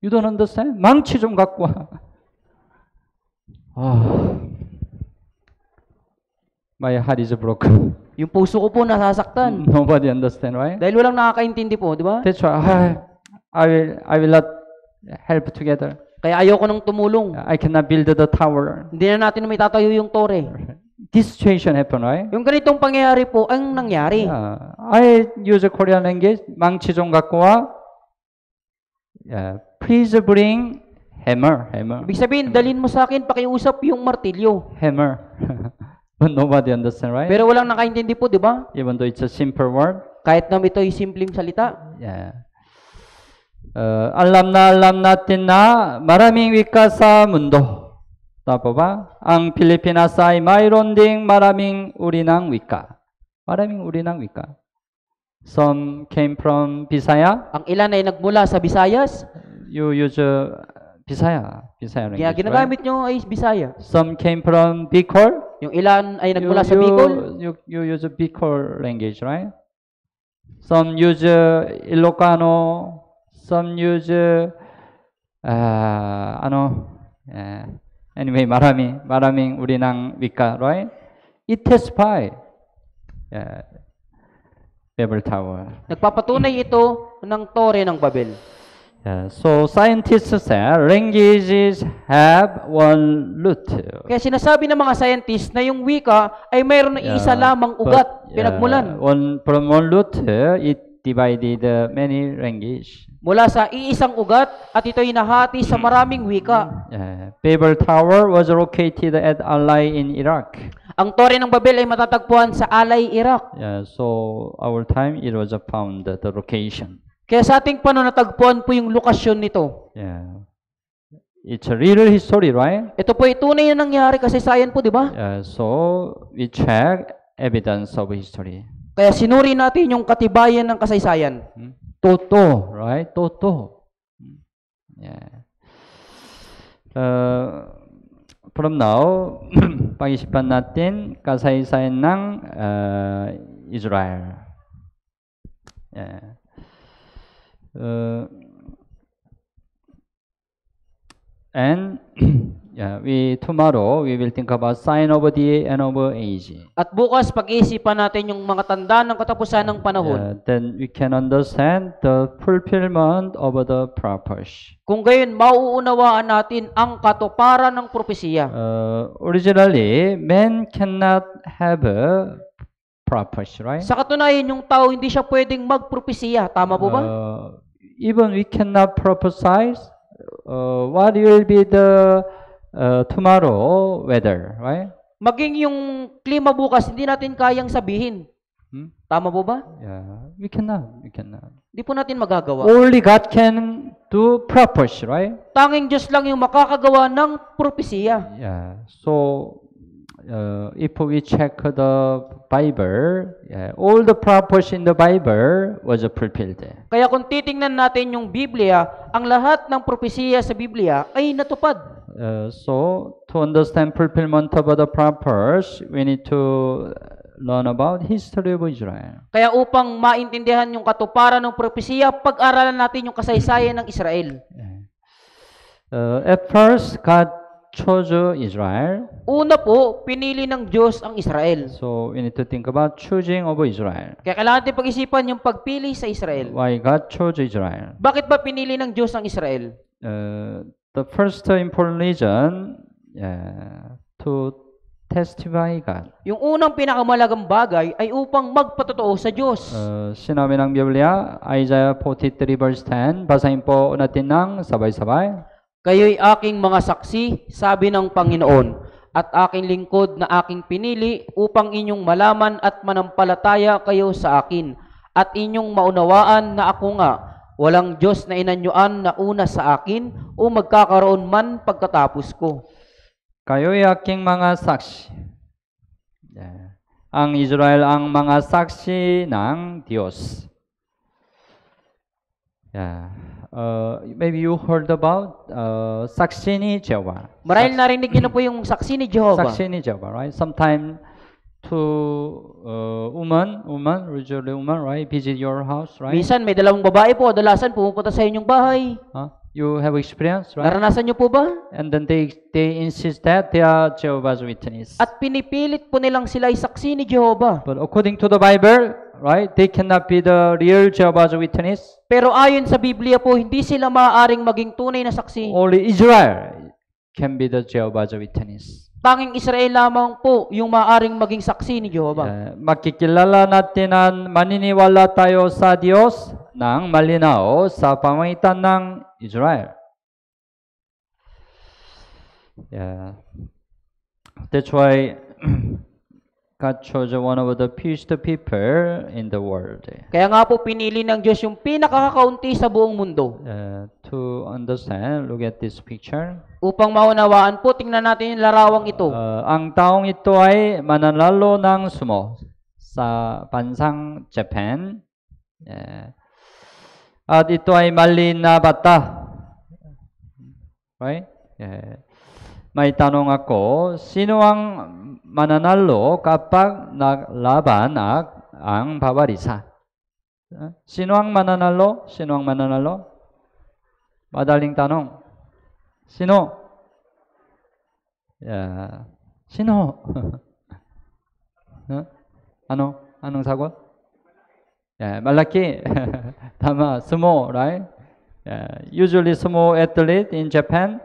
Speaker 1: You don't understand? 망치 좀 갖고 와. My heart is broken.
Speaker 2: Yung puso ko po nasasaktan.
Speaker 1: Nobody understand, right?
Speaker 2: Dahil walang nakakaintindi po, di ba?
Speaker 1: That's why I will not help together.
Speaker 2: Kaya ayoko nang tumulong.
Speaker 1: I cannot build the tower.
Speaker 2: Hindi na natin may tatayo yung tore.
Speaker 1: This situation happened, right?
Speaker 2: Yung ganitong pangyayari po, ang nangyari.
Speaker 1: I use Korean language. 망치 좀 갖고 와. Please bring hammer.
Speaker 2: Ibig sabihin, dalhin mo sa akin, pakiusap yung martilyo.
Speaker 1: Hammer. But nobody understand, right?
Speaker 2: Pero walang nakaintindi po, di ba?
Speaker 1: Even though it's a simple word.
Speaker 2: Kahit na ito'y simpleng salita.
Speaker 1: Alam natin na maraming wika sa mundo. Tapos ba? Ang Pilipinas ay mayroon ding maraming uri ng wika. Some came from Bisaya.
Speaker 2: Ang ilan ay nagmula sa Visayas.
Speaker 1: You use Bisaya language,
Speaker 2: Kaya ginagamit nyo ay Bisaya.
Speaker 1: Some came from Bicol.
Speaker 2: Yung ilan ay nagmula sa Bicol.
Speaker 1: You use Bicol language, right? Some use Ilocano. Some use anyway, maraming uri ng wika, right? It testifies Babel Tower.
Speaker 2: Nagpapatunay ito ng tore ng Babel.
Speaker 1: So scientists say languages have one root.
Speaker 2: Kaya sinasabi ng mga scientists na yung wika ay mayroon na isa lamang ugat, pinagmulan.
Speaker 1: From one root, it divided many language.
Speaker 2: Mula sa iisang ugat at ito'y nahati sa maraming wika.
Speaker 1: Babel Tower was located at Alay in Iraq.
Speaker 2: Ang tore ng Babel ay matatagpuan sa Alay, Iraq.
Speaker 1: So our time it was found the location.
Speaker 2: Kaya sa ating panahon natagpuan po yung lokasyon nito.
Speaker 1: It's a real history, right?
Speaker 2: Ito po ay tunay na nangyari kasaysayan po, di ba?
Speaker 1: So we check evidence of history.
Speaker 2: Kaya sinuri natin yung katibayan ng kasaysayan.
Speaker 1: Toto, right? Toto. From now, pag-isipan natin kasaysayan ng Israel. And tomorrow we will think about sign of the end of age.
Speaker 2: At bukas pag-iisipan natin yung mga tanda ng katapusan ng panahon.
Speaker 1: Then we can understand the fulfillment of the prophecy.
Speaker 2: Kung gayon, mauunawaan natin ang katuparan ng propesiya.
Speaker 1: Originally, man cannot have a prophecy, right?
Speaker 2: Sa katunayan, yung tao hindi siya pwedeng magpropesiya. Tama po ba?
Speaker 1: Even we cannot prophesy what will be the tomorrow weather, right?
Speaker 2: Maging yung klima bukas, hindi natin kayang sabihin. Tama po ba?
Speaker 1: We cannot.
Speaker 2: Hindi po natin magagawa.
Speaker 1: Only God can do prophecy, right?
Speaker 2: Tanging Diyos lang yung makakagawa ng propesiya.
Speaker 1: So if we check the Bible, all the prophecy in the Bible was fulfilled.
Speaker 2: Kaya kung titingnan natin yung Biblia, ang lahat ng propesiya sa Biblia ay natupad.
Speaker 1: So to understand fulfillment of the prophecy, we need to learn about history of Israel.
Speaker 2: Kaya upang maintindihan yung katuparan ng propesiya, pag-aralan natin yung kasaysayan ng Israel.
Speaker 1: At first, God chose Israel.
Speaker 2: Una po, pinili ng Diyos ang Israel.
Speaker 1: So we need to think about choosing of Israel.
Speaker 2: Kaya kailangan natin pag-isipan yung pagpili sa Israel.
Speaker 1: Why God chose Israel?
Speaker 2: Bakit ba pinili ng Diyos ang Israel?
Speaker 1: The first important reason to testify God.
Speaker 2: Yung unang pinakamalagang bagay ay upang magpatotoo sa Diyos.
Speaker 1: Sinabi ng Biblia, Isaiah 43 verse 10, basahin po natin ng sabay-sabay.
Speaker 2: Kayo'y aking mga saksi, sabi ng Panginoon, at aking lingkod na aking pinili upang inyong malaman at manampalataya kayo sa akin, at inyong maunawaan na ako nga, walang Diyos na inanyuan na una sa akin o magkakaroon man pagkatapos ko.
Speaker 1: Kayo'y aking mga saksi. Ang Israel ang mga saksi ng Diyos. Maybe you heard about saksi ni Jehovah.
Speaker 2: Marahil narinig niyo na po yung saksi ni Jehovah.
Speaker 1: Saksi ni Jehovah, right? Sometimes women, usually women, right, visit your house, right?
Speaker 2: Minsan may dalawang babae po, kadalasan pumupunta sa inyong bahay.
Speaker 1: You have experience, right?
Speaker 2: Naranasan niyo po ba?
Speaker 1: And then they insist that they are Jehovah's Witness.
Speaker 2: At pinipilit po nilang sila ay saksi ni Jehovah.
Speaker 1: But according to the Bible, right, they cannot be the real Jehovah's Witness.
Speaker 2: Pero ayon sa Biblia po, hindi sila maaaring maging tunay na saksi.
Speaker 1: Only Israel can be the Jehovah's Witness.
Speaker 2: Tanging Israel lamang po yung maaaring maging saksi ni Jehovah.
Speaker 1: Makikilala natin na maniniwala tayo sa Diyos ng malinaw sa pamamagitan ng Israel. That's why God chose one of the fewest people in the world.
Speaker 2: Kaya nga po pinili ng Diyos yung pinakakaunti sa buong mundo.
Speaker 1: To understand, look at this picture.
Speaker 2: Upang maunawaan po, tingnan natin yung larawang ito.
Speaker 1: Ang taong ito ay mananalo ng sumo sa bansang Japan. At ito ay maliit na bata. Right? May tanong ako, sino ang mananalo kapag naglaban ang babarisa? Sino ang mananalo? Sino ang mananalo? Madaling tanong. Sino? Sino? Anong sagot? Malaki. Tama, sumo, right? Usually sumo athlete in Japan,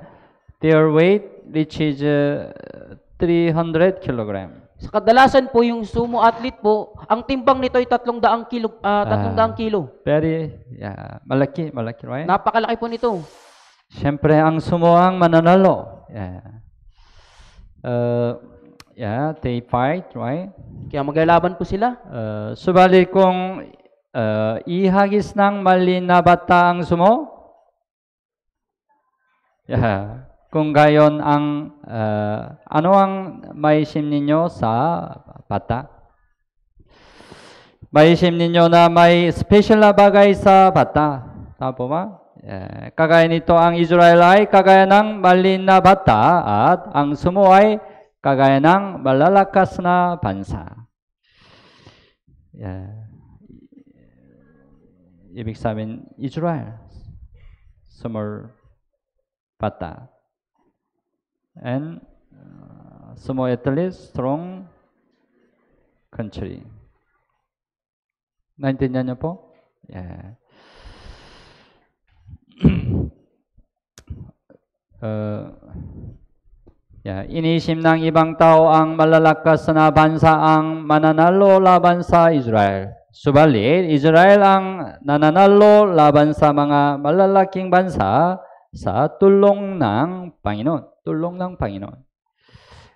Speaker 1: their weight reaches 300 kilogram.
Speaker 2: Sa kadalasan po yung sumo athlete po, ang timbang nito ay 300 kilo.
Speaker 1: Very, malaki, right?
Speaker 2: Napakalaki po nito.
Speaker 1: Siyempre, ang sumo ang mananalo. They fight, right?
Speaker 2: Kaya maglalaban po sila.
Speaker 1: Subalit kung ihagis ng maliit na bata ang sumo, kung gayon ang ano ang maisip ninyo sa bata? Maisip ninyo na may special na bagay sa bata. Tama po ba? Kagaya nito ang Israel ay kagaya ng maliit na bata at ang sumo ay kagaya ng malalakas na bansa. Ibig sabihin, Israel, small bata. And sumo athlete, strong country. Naintindihan niyo po? Iniisip ng ibang tao ang malalakas na bansa ang mananalo laban sa Israel. Subalit, Israel ang nananalo laban sa mga malalaking bansa sa tulong ng Panginoon. Tulong ng Panginoon.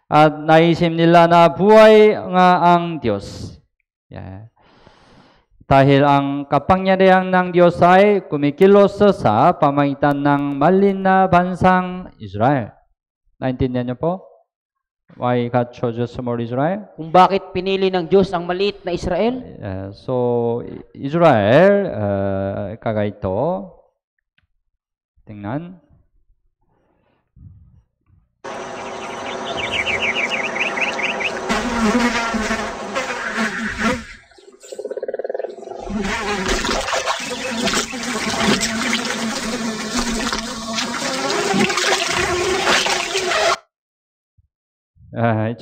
Speaker 1: At naisip nila na buhay nga ang Diyos. Dahil ang kapangyarihan ng Diyos ay kumikilos sa pamamagitan ng maliit na bansang Israel. Naintindihan niyo po? Why God chose small Israel?
Speaker 2: Kung bakit pinili ng Diyos ang maliit na Israel?
Speaker 1: So, Israel, kagaya ito. Tingnan.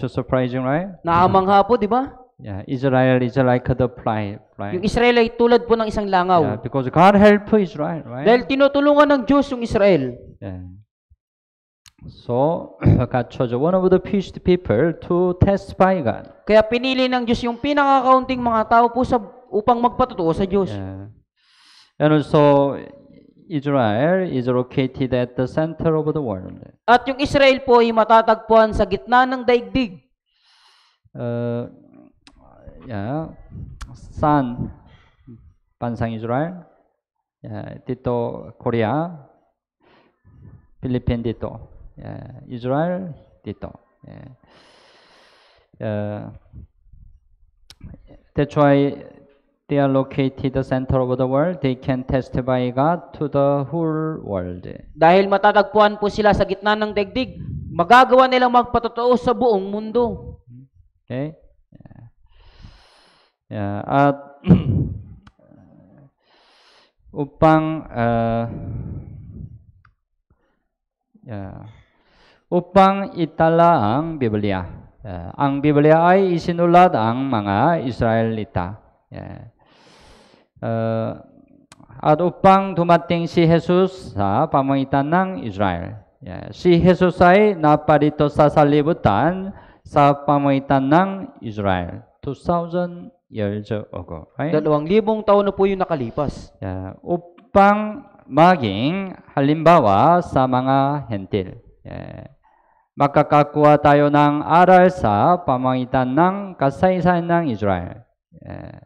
Speaker 1: Too surprising, right?
Speaker 2: Naamangha po, di ba?
Speaker 1: Yeah, Israel is like the fly.
Speaker 2: Yung Israel ay tulad po ng isang
Speaker 1: Yeah,
Speaker 2: langaw.
Speaker 1: because God help Israel, right?
Speaker 2: Dahil tinutulungan ng Diyos yung Israel.
Speaker 1: Yeah. So God chose one of the few people to testify God.
Speaker 2: Kaya pinili ng Diyos yung pinakakaunting mga tao po upang magpatotoo sa Diyos.
Speaker 1: Yeah. And also Israel is located at the center of the world.
Speaker 2: At yung Israel po ay matatagpuan sa gitna ng daigdig.
Speaker 1: Yeah, Sun, Bansang Israel. Yeah, dito Korea, Philippines dito. Yeah, Israel dito. Yeah. That's why they are located the center of the world. They can testify God to the whole world.
Speaker 2: Dahil matatagpuan po sila sa gitna ng daigdig, magagawa nilang magpatotoo sa buong mundo.
Speaker 1: Okay. Yeah, at upang itala ang Biblia. Ang Biblia ay isinulat ang mga Israelita. At upang dumating si Jesus sa pamamagitan ng Israel. Si Jesus ay naparito sa sanlibutan sa pamamagitan ng Israel. 2,000 years ago, right?
Speaker 2: 2,000 taon na po yung nakalipas.
Speaker 1: Yeah, upang maging halimbawa sa mga hentil. Yeah. Makakakuha tayo ng aral sa pamamagitan ng kasaysayan ng Israel. Yeah.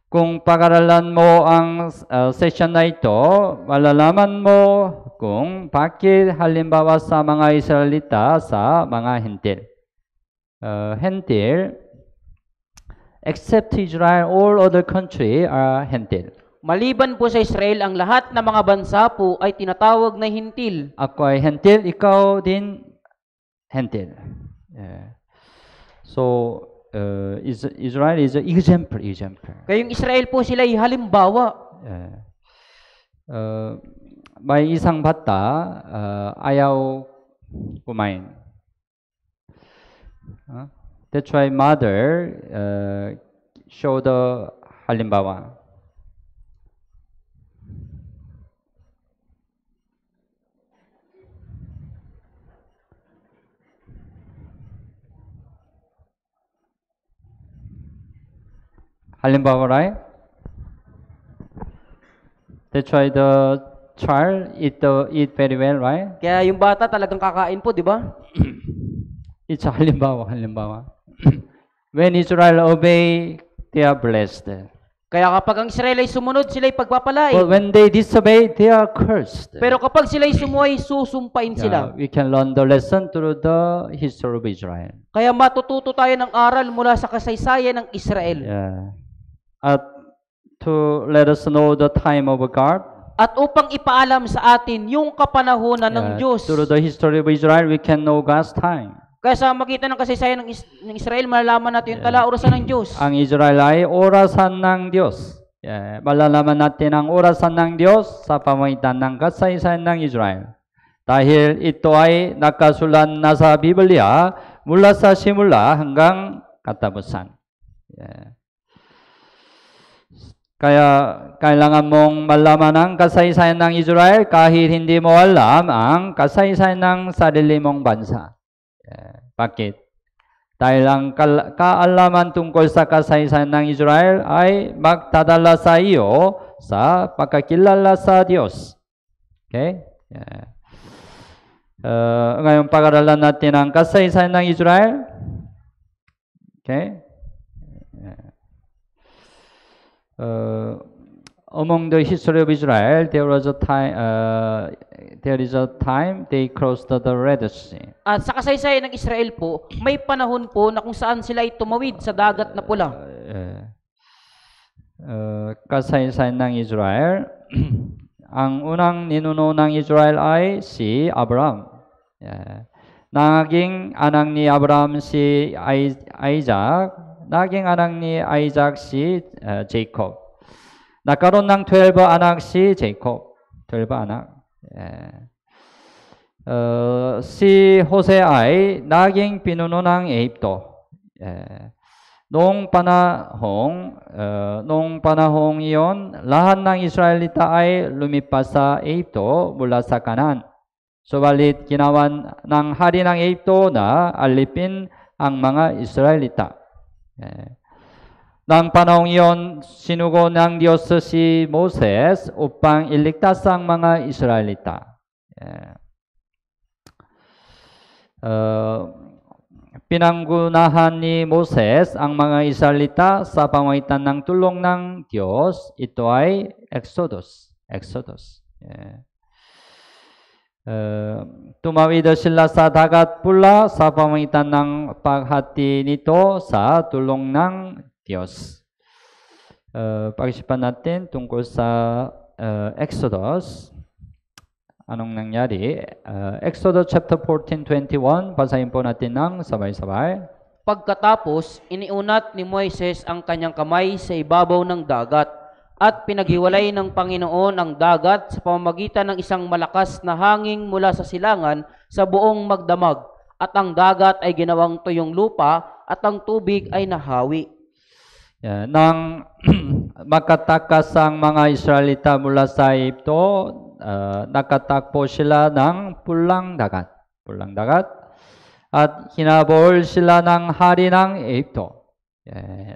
Speaker 1: Kung pag-aralan mo ang session na ito, malalaman mo kung bakit halimbawa sa mga Israelita sa mga hentil. Hentil, except Israel, all other country are hentil.
Speaker 2: Maliban po sa Israel, ang lahat ng mga bansa po ay tinatawag na hintil.
Speaker 1: Ako ay hentil, ikaw din hentil. Yeah. So, Israel is an example.
Speaker 2: Kayong Israel po sila ay halimbawa.
Speaker 1: Yeah. May isang bata, ayaw kumain. That's why mother show the halimbawa. Halimbawa, right? That's why the child eat very well, right?
Speaker 2: Kaya yung bata talagang kakain po, di ba?
Speaker 1: It's a halimbawa. When Israel obey, they are blessed.
Speaker 2: Kaya kapag ang Israel ay sumunod, sila ay pagpapalain.
Speaker 1: But when they disobey, they are cursed.
Speaker 2: Pero kapag sila ay sumuway, susumpain sila.
Speaker 1: We can learn the lesson through the history of Israel.
Speaker 2: Kaya matututo tayo ng aral mula sa kasaysayan ng Israel.
Speaker 1: Yeah. To let us know the time of God.
Speaker 2: At upang ipaalam sa atin yung kapanahunan ng Diyos.
Speaker 1: Through the history of Israel, we can know God's time.
Speaker 2: Kaya sa makita ng kasaysayan ng Israel, malalaman natin yung tala-orasan ng Diyos.
Speaker 1: Ang Israel ay orasan ng Diyos. Malalaman natin ang orasan ng Diyos sa pamamagitan ng kasaysayan ng Israel. Dahil ito ay nakasulat na sa Biblia mula sa simula hanggang katapusan. Kaya kailangan mong malaman ang kasaysayan ng Israel kahit hindi mo alam ang kasaysayan ng sarili mong bansa. Bakit? Dahil ang kaalaman tungkol sa kasaysayan ng Israel ay magdadala sa iyo sa pagkakilala sa Diyos. Okay? Ngayon pag-aralan natin ang kasaysayan ng Israel. Okay? Among the history of Israel, there is a time they crossed the Red Sea.
Speaker 2: At sa kasaysayan ng Israel po, may panahon po na kung saan sila ay tumawid sa dagat na pula.
Speaker 1: Kasaysayan ng Israel, ang unang ninuno ng Israel ay si Abraham. Naging anak ni Abraham si Isaac, naging anak ni Isaac si Jacob. Nagkaroon ng 12 anak si Jacob. 12 anak. si Jose ay naging pinuno ng Ehipto. Noong panahong iyon, lahat ng Israelita ay lumipas sa Ehipto mula sa Kanaan. Subalit ginawa ng hari ng Ehipto na alipin ang mga Israelita. Nang panahong iyon, sinugo ng Diyos si Moses upang iligtas ang mga Israelita. Pinanggunahan ni Moses ang mga Israelita sa pamamagitan ng tulong ng Diyos. Ito ay Exodus. Tumawid sila sa dagat pula sa pamamagitan ng paghati nito sa tulong ng Diyos. Pag-isipan natin tungkol sa Exodus. Anong nangyari? Exodus chapter 14:21. Basahin po natin ng sabay-sabay.
Speaker 2: Pagkatapos, iniunat ni Moises ang kanyang kamay sa ibabaw ng dagat at pinaghiwalay ng Panginoon ang dagat sa pamamagitan ng isang malakas na hangin mula sa silangan sa buong magdamag. At ang dagat ay ginawang tuyong lupa at ang tubig ay nahawi.
Speaker 1: Nang makatakas ang mga Israelita mula sa Ehipto, nakatakbo sila ng pulang dagat at hinabol sila ng hari ng Ehipto.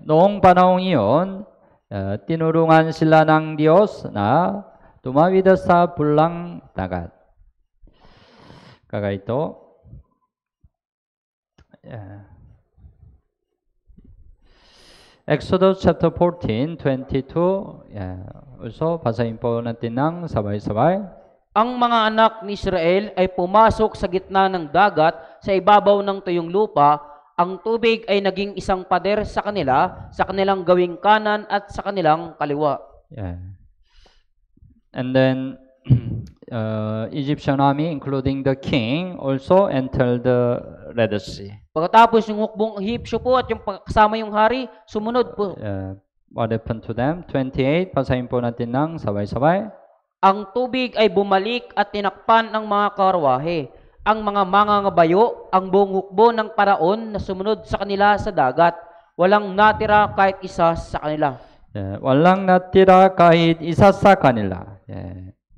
Speaker 1: Noong panahong iyon, tinulungan sila ng Diyos na tumawid sa pulang dagat. Kaya ito, Exodus chapter 14:22. Also, basahin po natin ng sabay-sabay.
Speaker 2: Ang mga anak ni Israel ay pumasok sa gitna ng dagat sa ibabaw ng tuyong lupa. Ang tubig ay naging isang pader sa kanila, sa kanilang gawing kanan at sa kanilang kaliwa.
Speaker 1: And then, Egyptian army, including the king, also entered the Red Sea.
Speaker 2: Pagkatapos yung hukbong Ehipsyo po at yung kasama yung hari, sumunod po.
Speaker 1: What happened to them? 28, basahin po natin ng sabay-sabay.
Speaker 2: Ang tubig ay bumalik at tinakpan ang mga karwahe, ang mga mangangabayo, ang buong hukbo ng paraon na sumunod sa kanila sa dagat. Walang natira kahit isa sa kanila.
Speaker 1: Walang natira kahit isa sa kanila.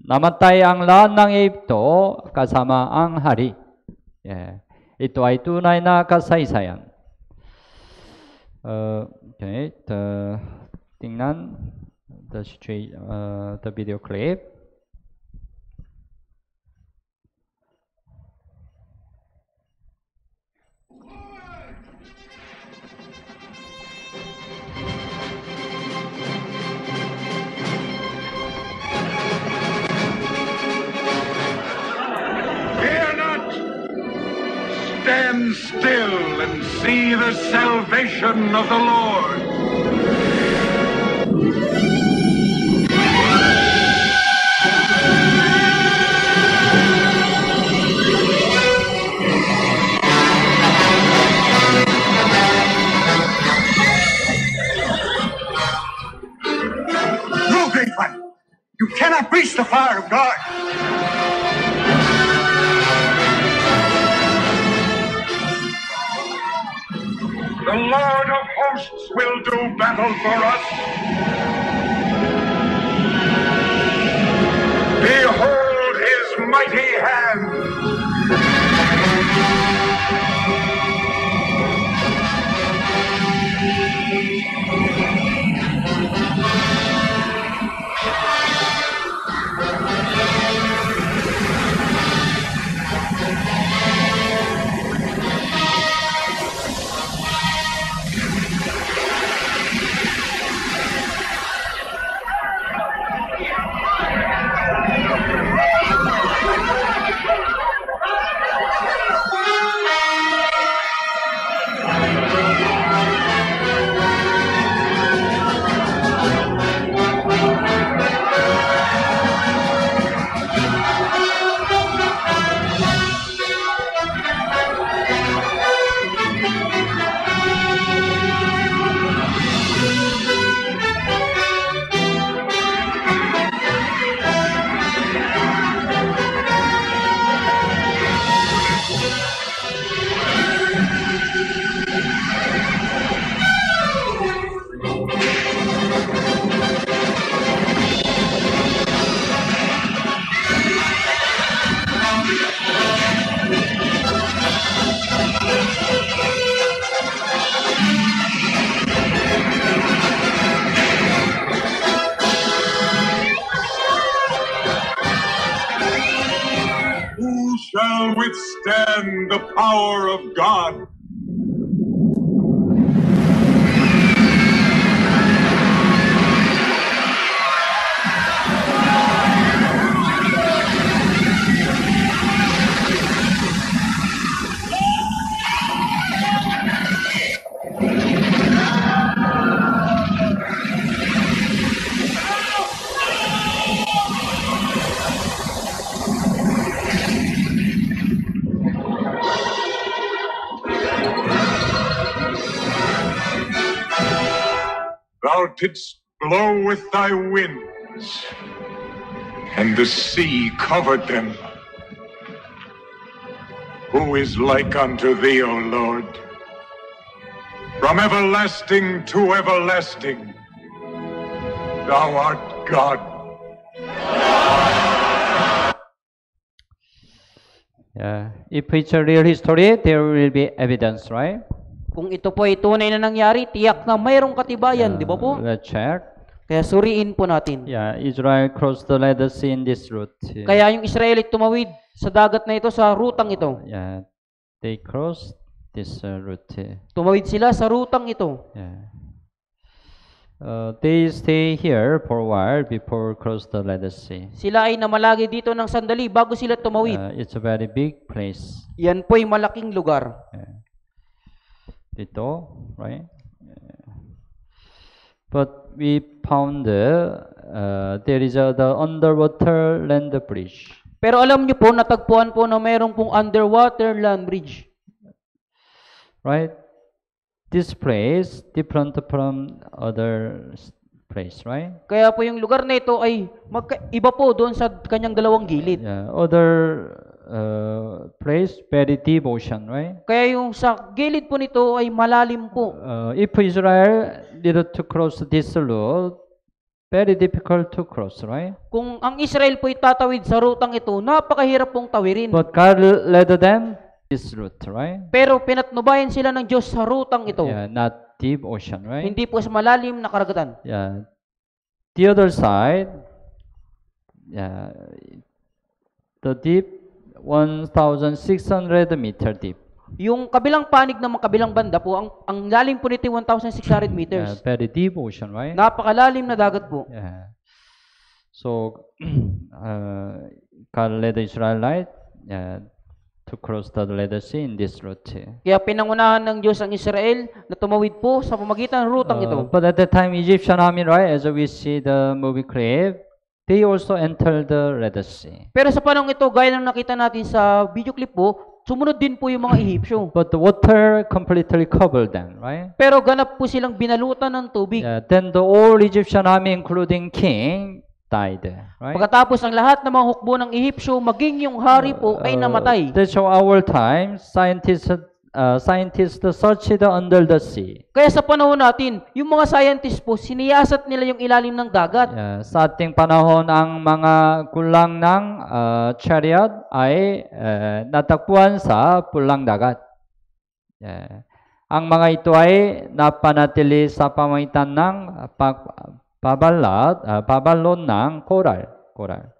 Speaker 1: Namatay ang lahat ng Ehipto kasama ang hari. Ito ay tunay na kasaysayan. Okay, tingnan the video clip.
Speaker 9: Stand still and see the salvation of the Lord.
Speaker 10: You, great one, you cannot reach the fire of God.
Speaker 9: The Lord of hosts will do battle for us. Behold his mighty hand. shall withstand the power of God. Thou didst blow with thy winds, and the sea covered them. Who is like unto thee, O Lord? From everlasting to everlasting, thou art God.
Speaker 1: Yeah. If it's a real history, there will be evidence, right?
Speaker 2: Kung ito po ay tunay na nangyari, tiyak na mayroong katibayan, di ba po?
Speaker 1: Let's check.
Speaker 2: Kaya suriin po natin.
Speaker 1: Yeah, Israel crossed the Red Sea in this route.
Speaker 2: Kaya yung Israel ay tumawid sa dagat na ito, sa rutang ito.
Speaker 1: Yeah, they crossed this route.
Speaker 2: Tumawid sila sa rutang ito.
Speaker 1: Yeah. They stay here for a while before cross the Red Sea.
Speaker 2: Sila ay namalagi dito ng sandali bago sila tumawid.
Speaker 1: It's a very big place.
Speaker 2: Yan po ay malaking lugar.
Speaker 1: Yeah. Dito, right? Yeah. But we found there is the underwater land bridge.
Speaker 2: Pero alam niyo po, natagpuan po na mayroong pong underwater land bridge.
Speaker 1: Right? This place different from other place, right?
Speaker 2: Kaya po yung lugar na ito ay iba po doon sa kanyang dalawang gilid.
Speaker 1: Yeah, other place very deep ocean, right?
Speaker 2: Kaya yung sa gilid po nito ay malalim po.
Speaker 1: If Israel needed to cross this route, very difficult to cross, right?
Speaker 2: Kung ang Israel po itatawid sa rutang ito, napakahirap pong tawirin.
Speaker 1: But God led them this route, right?
Speaker 2: Pero pinatnubayan sila ng Diyos sa rutang ito.
Speaker 1: Yeah, not deep ocean, right?
Speaker 2: Hindi po sa malalim na karagatan.
Speaker 1: Yeah. The other side, yeah, the deep 1,600 meter deep.
Speaker 2: Yung kabilang panig ng kabilang banda po, ang lalim po nito 1,600 meters.
Speaker 1: Yeah, very deep ocean, right?
Speaker 2: Napakalalim na dagat po.
Speaker 1: Yeah. So, God led the Israelites to cross the Red Sea in this route.
Speaker 2: Kaya pinangunahan ng Diyos ang Israel na tumawid po sa pamagitan ng rutang ito.
Speaker 1: But at that time, Egyptian army, right, as we see the movie clip, they also entered the Red Sea.
Speaker 2: Pero sa panahon ito, gaya ng nakita natin sa video clip po, sumunod din po yung mga Ehipsyo.
Speaker 1: But the water completely covered them, right?
Speaker 2: Pero ganap po silang binalutan ng tubig.
Speaker 1: Yeah, then the whole Egyptian army, including king, died, right?
Speaker 2: Pagkatapos ang lahat ng mga hukbo ng Ehipsyo, maging yung hari po ay namatay.
Speaker 1: That's our time, scientists searched under the sea.
Speaker 2: Kaya sa panahon natin, yung mga scientists po, siniyasat nila yung ilalim ng dagat.
Speaker 1: Yeah, sa ating panahon, ang mga kulang ng chariot ay natagpuan sa pulang dagat. Yeah. Ang mga ito ay napanatili sa pamamagitan ng pabalot ng coral.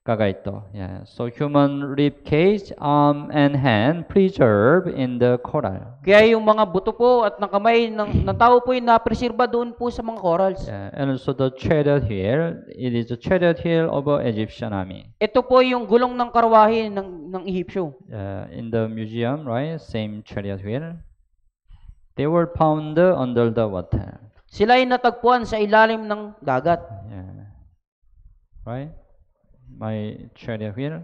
Speaker 1: Kaga ito. Yeah. So human rib cage, arm and hand preserved in the coral.
Speaker 2: Kaya yung mga buto po at ng kamay ng tao po ay napreserba doon po sa mga corals.
Speaker 1: Yeah. And also the chariot wheel, it is the chariot wheel of the Egyptian army.
Speaker 2: Ito po yung gulong ng karwahe ng Ehipsyo.
Speaker 1: In the museum, right? Same chariot wheel. They were found under the water.
Speaker 2: Sila ay natagpuan sa ilalim ng dagat.
Speaker 1: Yeah. Right? My chariot wheel.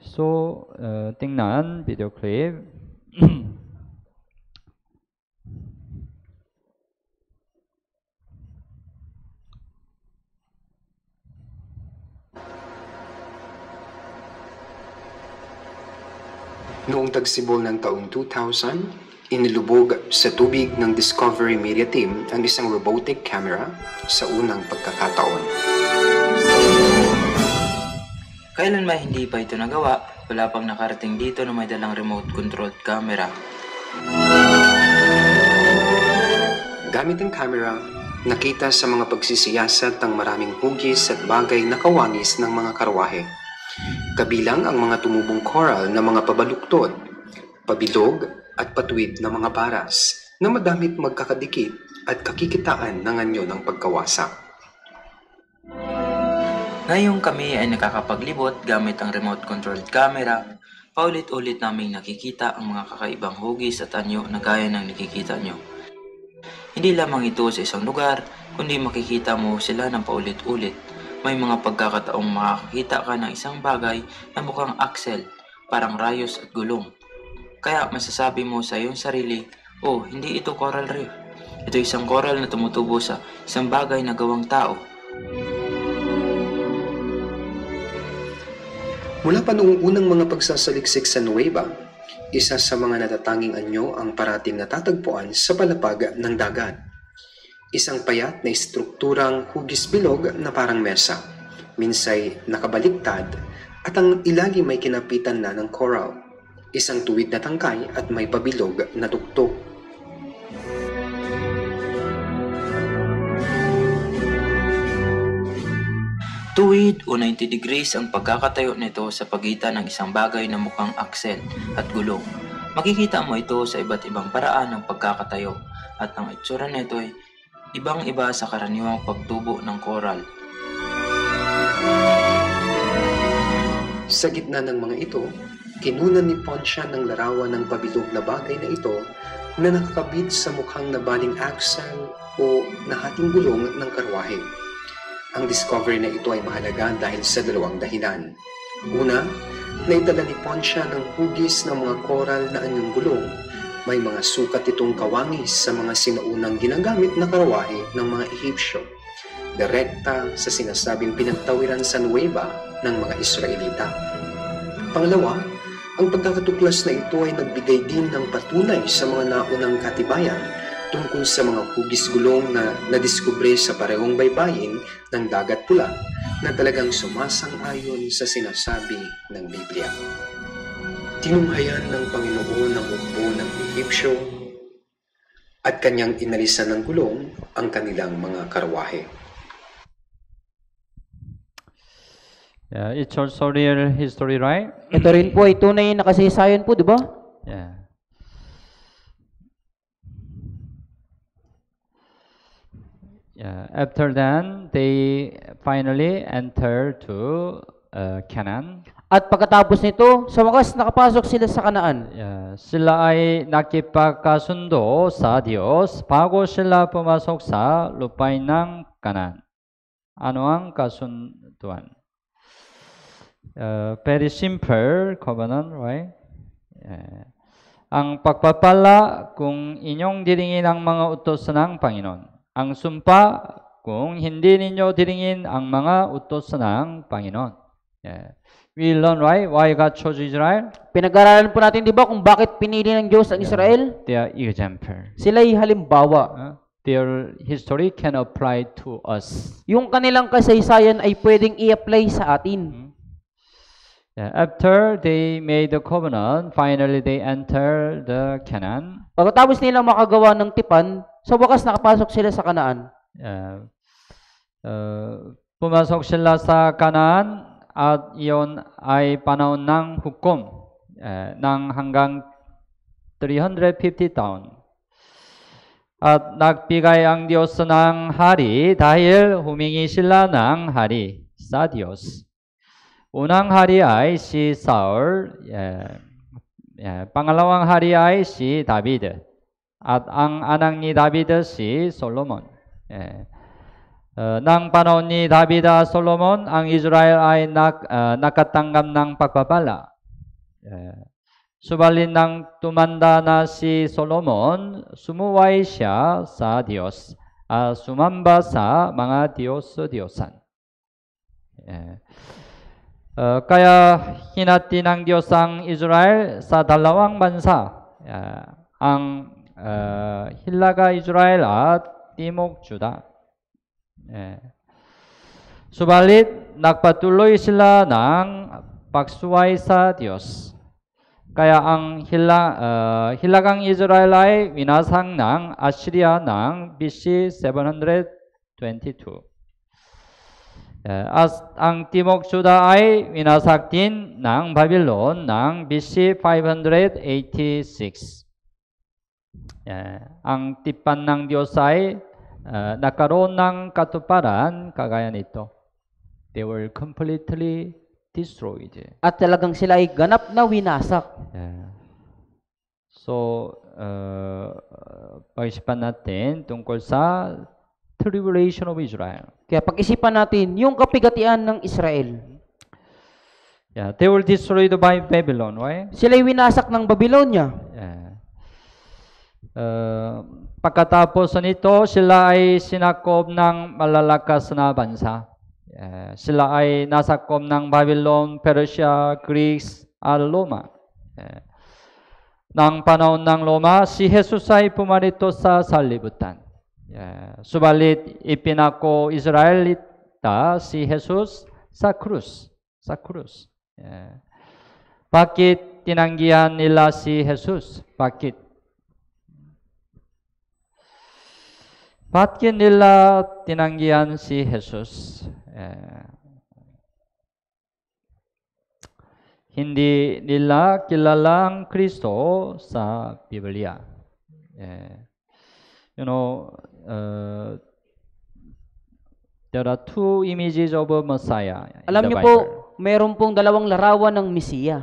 Speaker 1: So, tingnan video clip.
Speaker 11: Noong tagsibol ng taong 2000, inilubog sa tubig ng Discovery Media Team ang isang robotic camera sa unang pagkakataon.
Speaker 12: Kailan man hindi pa ito nagawa, wala pang nakarating dito na may dalang remote-controlled camera.
Speaker 11: Gamit ang camera, nakita sa mga pagsisiyasat ang maraming hugis at bagay na kawangis ng mga karwahe. Kabilang ang mga tumubong coral na mga pabaluktod, pabilog at patuwid na mga paras na madamit magkakadikit at kakikitaan ng anyo ng pagkawasak.
Speaker 12: Ngayong kami ay nakakapaglibot gamit ang remote-controlled camera, paulit-ulit naming nakikita ang mga kakaibang hugis at anyo na gaya ng nakikita nyo. Hindi lamang ito sa isang lugar, kundi makikita mo sila ng paulit-ulit. May mga pagkakataong makakita ka ng isang bagay na mukhang axle, parang rayos at gulong. Kaya masasabi mo sa iyong sarili, oh, hindi ito coral reef. Ito isang coral na tumutubo sa isang bagay na gawang tao.
Speaker 11: Mula pa noong unang mga pagsasaliksik sa Nueva, isa sa mga natatanging anyo ang parating natatagpuan sa palapag ng dagat. Isang payat na estrukturang hugis-bilog na parang mesa, minsay nakabaliktad at ang ilalim may kinapitan na ng coral. Isang tuwid na tangkay at may pabilog na tuktok.
Speaker 12: Tuwid o 90 degrees ang pagkakatayo nito sa pagitan ng isang bagay na mukhang axle at gulong. Makikita mo ito sa iba't ibang paraan ng pagkakatayo at ang itsura nito ay ibang-iba sa karaniwang pagtubo ng coral.
Speaker 11: Sa gitna ng mga ito, kinunan ni Pontia ng larawan ng pabilog na bagay na ito na nakakabit sa mukhang nabaling axle o nahating gulong ng karwahe. Ang discovery na ito ay mahalaga dahil sa dalawang dahilan. Una, naitala ni Pontia ng hugis ng mga coral na anyong gulong. May mga sukat itong kawangis sa mga sinaunang ginagamit na karwahe ng mga Ehipsyo, direkta sa sinasabing pinagtawiran sa Nueva ng mga Israelita. Pangalawa, ang pagkakatuklas na ito ay nagbigay din ng patunay sa mga naunang katibayan tungkol sa mga hugis-gulong na nadiskubre sa parehong baybayin ng Dagat Pula na talagang sumasang-ayon sa sinasabi ng Biblia. Tinunghayan ng Panginoon ang hukbo ng Ehipsyo at kanyang inalisan ng gulong ang kanilang mga karwahe.
Speaker 1: Yeah, it's also real history, right?
Speaker 2: Ito rin po ay tunay na kasaysayan po, di ba?
Speaker 1: Yeah. Yeah. After then, they finally enter to Canaan.
Speaker 2: At pagkatapos nito, sa wakas nakapasok sila sa Kanaan.
Speaker 1: Yeah. Sila ay nakipagkasundo sa Diyos bago sila pumasok sa lupain ng Canaan. Ano ang kasunduan? Very simple covenant, right? Yeah. Ang pagpapala kung inyong diringin ang mga utos ng Panginoon. Ang sumpa kung hindi ninyo diringin ang mga utos ng Panginoon. Yeah. We learn, right, why God chose Israel?
Speaker 2: Pinag-aralan po natin, di ba, kung bakit pinili ng Diyos ang Israel?
Speaker 1: They are example.
Speaker 2: Sila'y halimbawa.
Speaker 1: Their history can apply to us.
Speaker 2: Yung kanilang kasaysayan ay pwedeng i-apply sa atin.
Speaker 1: Yeah. After they made the covenant, finally they enter the Canaan.
Speaker 2: Pagkatapos nila makagawa ng tipan, sa wakas nakapasok sila sa Kanaan.
Speaker 1: Pumasok sila sa Kanaan at iyon ay panahon ng hukom ng hanggang 350 taon. At nagbigay ang Diyos ng hari dahil humingi sila ng hari sa Diyos. Unang hari ay si Saul, pangalawang hari ay si David. At ang anak ni David si Solomon. Nang panahon ni David at Solomon, ang Israel ay nakatanggap ng pagpapala. Subalit nang tumanda na si Solomon, sumuway siya sa Diyos at sumamba sa mga Diyos-Diyosan. Kaya hinati ng Diyos ang Israel sa dalawang bansa. Ang Hil라가 Israel at Timog Juda. Subalit, nagpatuloy sila ng pagsuway sa Diyos. Kaya ang Hil라gang Israel ay winasang ng Assyria ng BC 722. ang Timog Juda ay winasak din ng Babylon ng BC 586. Ang tipan ng Diyos ay nagkaroon ng katuparan kagaya nito. They were completely destroyed.
Speaker 2: At talagang sila ay ganap na winasak.
Speaker 1: So, pag-isipan natin tungkol sa tribulation of Israel.
Speaker 2: Kaya pag-isipan natin yung kapigatian ng Israel.
Speaker 1: They were destroyed by Babylon, right?
Speaker 2: Sila ay winasak ng Babylonia.
Speaker 1: Pagkatapos nito, sila ay sinakop ng malalakas na bansa. Sila ay nasakop ng Babylon, Persia, Greece, at Roma. Nang panahon ng Roma, si Jesus ay pumarito sa sanlibutan. Subalit ipinako Israelita si Jesus sa krus. Bakit tinanggihan nila si Jesus? Bakit nila tinanggihan si Jesus? Hindi nila kilala ang Kristo sa Biblia. There are two images of a Messiah in
Speaker 2: Alam
Speaker 1: the
Speaker 2: niyo
Speaker 1: Bible.
Speaker 2: po, meron pong dalawang larawan ng Mesiya.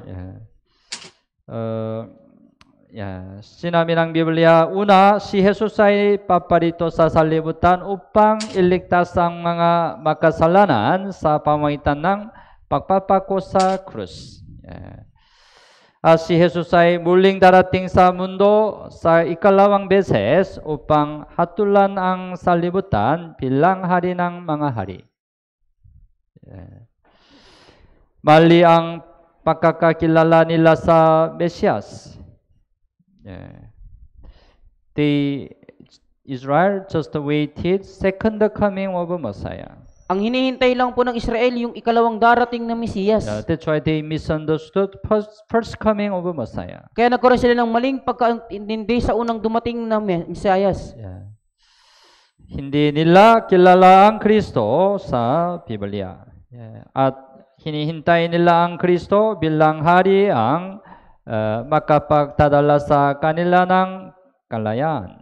Speaker 1: Sinabi ng Biblia, una, si Jesus ay paparito sa sanlibutan upang iligtas ang mga makasalanan sa pamamagitan ng pagpapako sa krus. At si Jesus ay muling darating sa mundo sa ikalawang beses upang hatulan ang sanlibutan bilang hari ng mga hari. Mali ang pagkakakilala nila sa Mesiyas. Israel just waited second coming of Messiah.
Speaker 2: Ang hinihintay lang po ng Israel yung ikalawang darating na Mesiyas.
Speaker 1: That's why they misunderstood first coming of Messiah.
Speaker 2: Kaya nagkaroon sila ng maling pagkaintindi sa unang dumating na Mesiyas.
Speaker 1: Hindi nila kilala ang Kristo sa Biblia. At hinihintay nila ang Kristo bilang hari ang makapagdadala sa kanila ng kalayaan.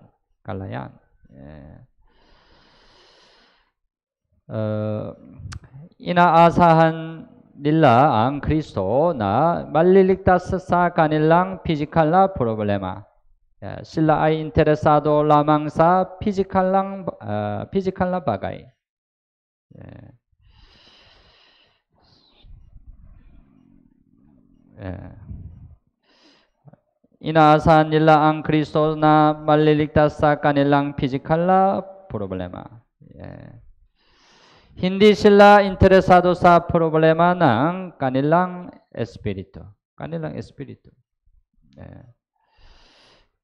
Speaker 1: Inaasahan nila ang Kristo na maliligtas sa kanilang physical na problema. Sila ay interesado lamang sa physical na bagay. Inaasahan nila ang Kristo na maliligtas sa kanilang physical na problema. Hindi sila interesado sa problema ng kanilang espiritu.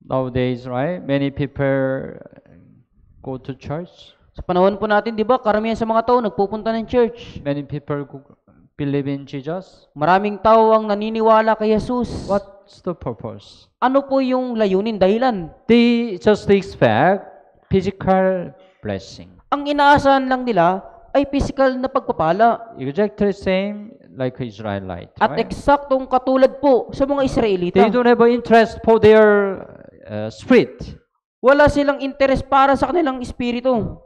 Speaker 1: Nowadays, right? Many people go to church.
Speaker 2: Sa panahon po natin, di ba, karamihan sa mga tao nagpupunta ng church.
Speaker 1: Many people believe in Jesus.
Speaker 2: Maraming tao ang naniniwala kay Jesus.
Speaker 1: What's the purpose?
Speaker 2: Ano po yung layunin, dahilan?
Speaker 1: They just expect physical blessing.
Speaker 2: Ang inaasahan lang nila ay physical na pagpapala.
Speaker 1: Exactly same like Israelite.
Speaker 2: At eksaktong katulad po sa mga Israelita.
Speaker 1: They don't have interest for their spirit.
Speaker 2: Wala silang interest para sa kanilang espiritu.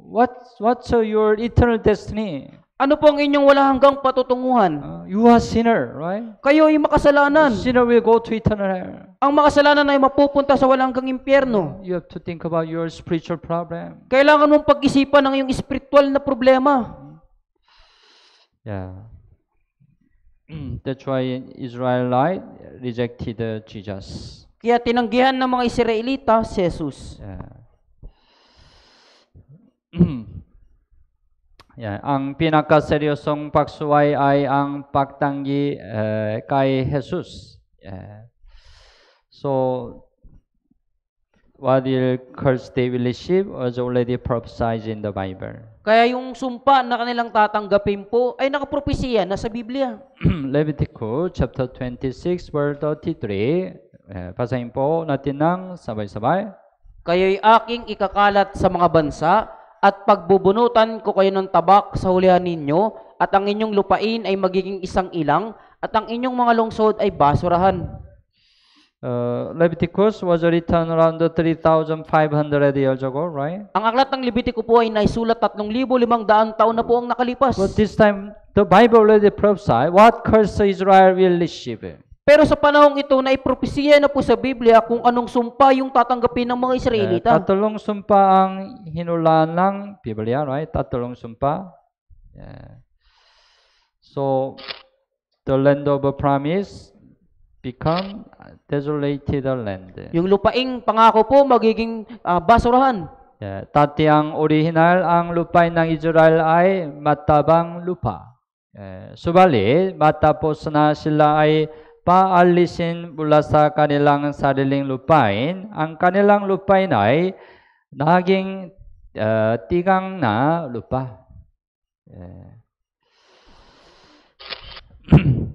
Speaker 1: What's your eternal destiny?
Speaker 2: Ano po ang inyong wala hanggang patutunguhan?
Speaker 1: You are sinner, right?
Speaker 2: Kayo ay makasalanan.
Speaker 1: Sinner will go to eternal hell.
Speaker 2: Ang makasalanan ay mapupunta sa walang hanggang impyerno.
Speaker 1: You have to think about your spiritual problem.
Speaker 2: Kailangan mong pag-isipan ng iyong espiritual na problema.
Speaker 1: That's why Israelite rejected Jesus.
Speaker 2: Kaya tinanggihan ng mga Israelita si Jesus.
Speaker 1: Ang pinakaseryosong pagsuway ay ang pagtanggi kay Jesus. So, what will curse they will receive was already prophesied in the Bible.
Speaker 2: Kaya yung sumpa na kanilang tatanggapin po ay nakapropesiya na sa Biblia.
Speaker 1: Leviticus chapter 26 verse 33. Basahin po natin ng sabay-sabay.
Speaker 2: Kayo'y aking ikakalat sa mga bansa at pagbubunutan ko kayo ng tabak sa hulihan ninyo, at ang inyong lupain ay magiging isang ilang, at ang inyong mga lungsod ay basurahan.
Speaker 1: Leviticus was written around 3,500 years ago, right?
Speaker 2: Ang aklat ng Levitico po ay naisulat 3,500 taon na po ang nakalipas.
Speaker 1: But this time, the Bible already prophesied what curse Israel will receive.
Speaker 2: Pero sa panahong ito, naipropesiya na po sa Biblia kung anong sumpa yung tatanggapin ng mga Israelita.
Speaker 1: Tatlong sumpa ang hinulaan ng Biblia, right? Tatlong sumpa. Yeah. So, the land of promise become desolated land.
Speaker 2: Yung lupaing pangako po magiging basurahan.
Speaker 1: Yeah. Dati ang original ang lupain ng Israel ay matabang lupa. Subalit, matapos na sila ay paalisin mula sa kanilang sariling lupain, ang kanilang lupain ay naging tigang na lupa.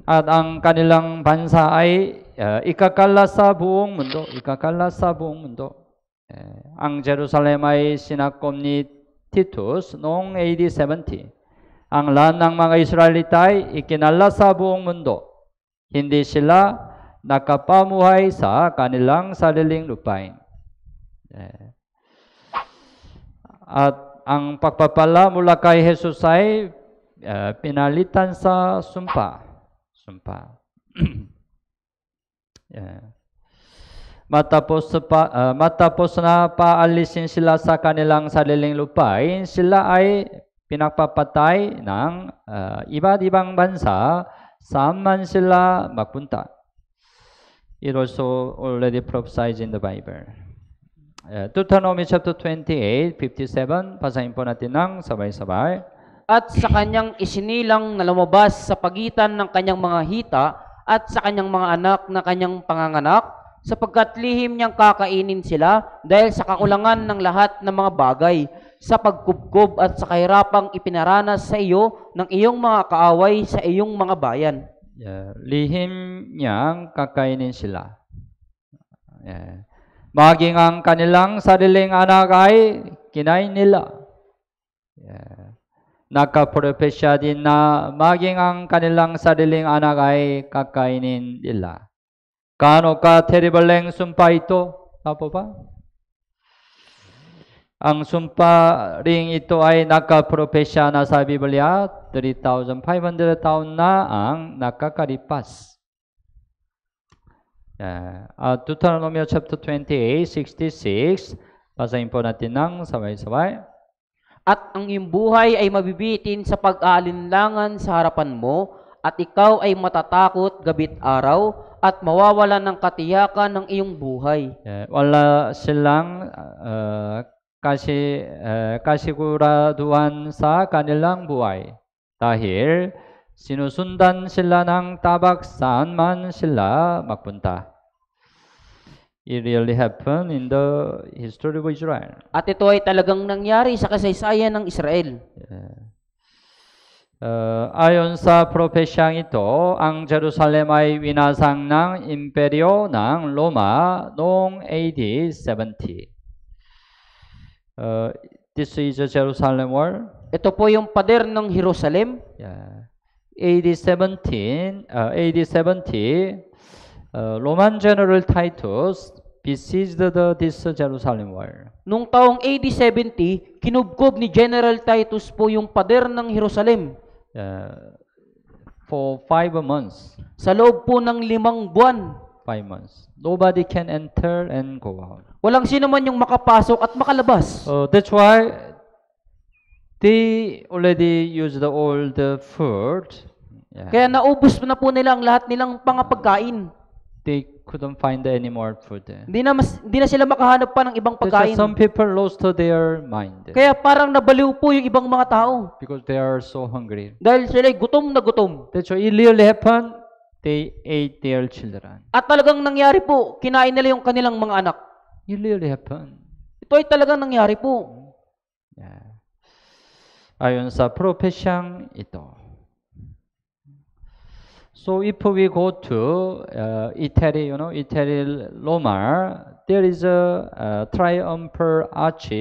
Speaker 1: At ang kanilang bansa ay ikakala sa buong mundo. Ikakala sa buong mundo. Ang Jerusalem ay sinakop ni Titus noong AD 70. Ang lahat ng mga Israelita ay ikinala sa buong mundo. Hindi sila nakapamuhay sa kanilang sariling lupain. At ang pagpapala mula kay Jesus ay pinalitan sa sumpa. Matapos na paalisin sila sa kanilang sariling lupain, sila ay pinagpapatay ng iba't ibang bansa saan man sila magpunta. It also already prophesied in the Bible. Deuteronomy chapter 28, 57, basahin po natin ng sabay-sabay.
Speaker 2: At sa kanyang isinilang na lumabas sa pagitan ng kanyang mga hita at sa kanyang mga anak na kanyang panganganak, sapagkat lihim niyang kakainin sila dahil sa kakulangan ng lahat ng mga bagay, sa pagkubkob at sa kahirapang ipinaranas sa iyo ng iyong mga kaaway sa iyong mga bayan.
Speaker 1: Lihim niyang kakainin sila. Maging ang kanilang sariling anak ay kinain nila. Nakapropesya din na maging ang kanilang sariling anak ay kakainin nila. Gaano ka terribleng sumpa ito? Tapo ba? Ang sumpa ring ito ay nakapropesya na sa Biblia, 3,500 taon na ang nakakalipas. Deuteronomy chapter 28, 66, basahin po natin ng sabay-sabay.
Speaker 2: At ang iyong buhay ay mabibitin sa pag-aalinlangan sa harapan mo, at ikaw ay matatakot gabit araw, at mawawalan ng katiyakan ng iyong buhay.
Speaker 1: Wala silang kasiguraduhan sa kanilang buhay. Dahil sinusundan sila ng tabak saan man sila magpunta. It really happened in the history of Israel.
Speaker 2: At ito ay talagang nangyari sa kasaysayan ng Israel.
Speaker 1: Ayon sa propesyang ito, ang Jerusalem ay winasang ng imperyo ng Roma noong AD 70. This is a Jerusalem war.
Speaker 2: Ito po yung pader ng Jerusalem.
Speaker 1: AD 70, Roman General Titus besieged this Jerusalem war.
Speaker 2: Nung taong AD 70, kinubkob ni General Titus po yung pader ng Jerusalem.
Speaker 1: For 5 months.
Speaker 2: Sa loob po ng 5 buwan.
Speaker 1: 5 months. Nobody can enter and go out.
Speaker 2: Walang sino man yung makapasok at makalabas.
Speaker 1: That's why they already used all the food.
Speaker 2: Kaya naubos na po nila ang lahat nilang pangapagkain.
Speaker 1: They couldn't find any more food.
Speaker 2: Hindi na sila makahanap pa ng ibang pagkain.
Speaker 1: Some people lost their mind.
Speaker 2: Kaya parang nabaliw po yung ibang mga tao.
Speaker 1: Because they are so hungry.
Speaker 2: Dahil sila gutom na gutom.
Speaker 1: That's why it really happened. They ate their children.
Speaker 2: At talagang nangyari po, kinain nila yung kanilang mga anak.
Speaker 1: It really happened.
Speaker 2: Ito ay talagang nangyari po.
Speaker 1: Ayon sa propesyang ito. So if we go to Italy, Italy Roma, there is a triumphal arch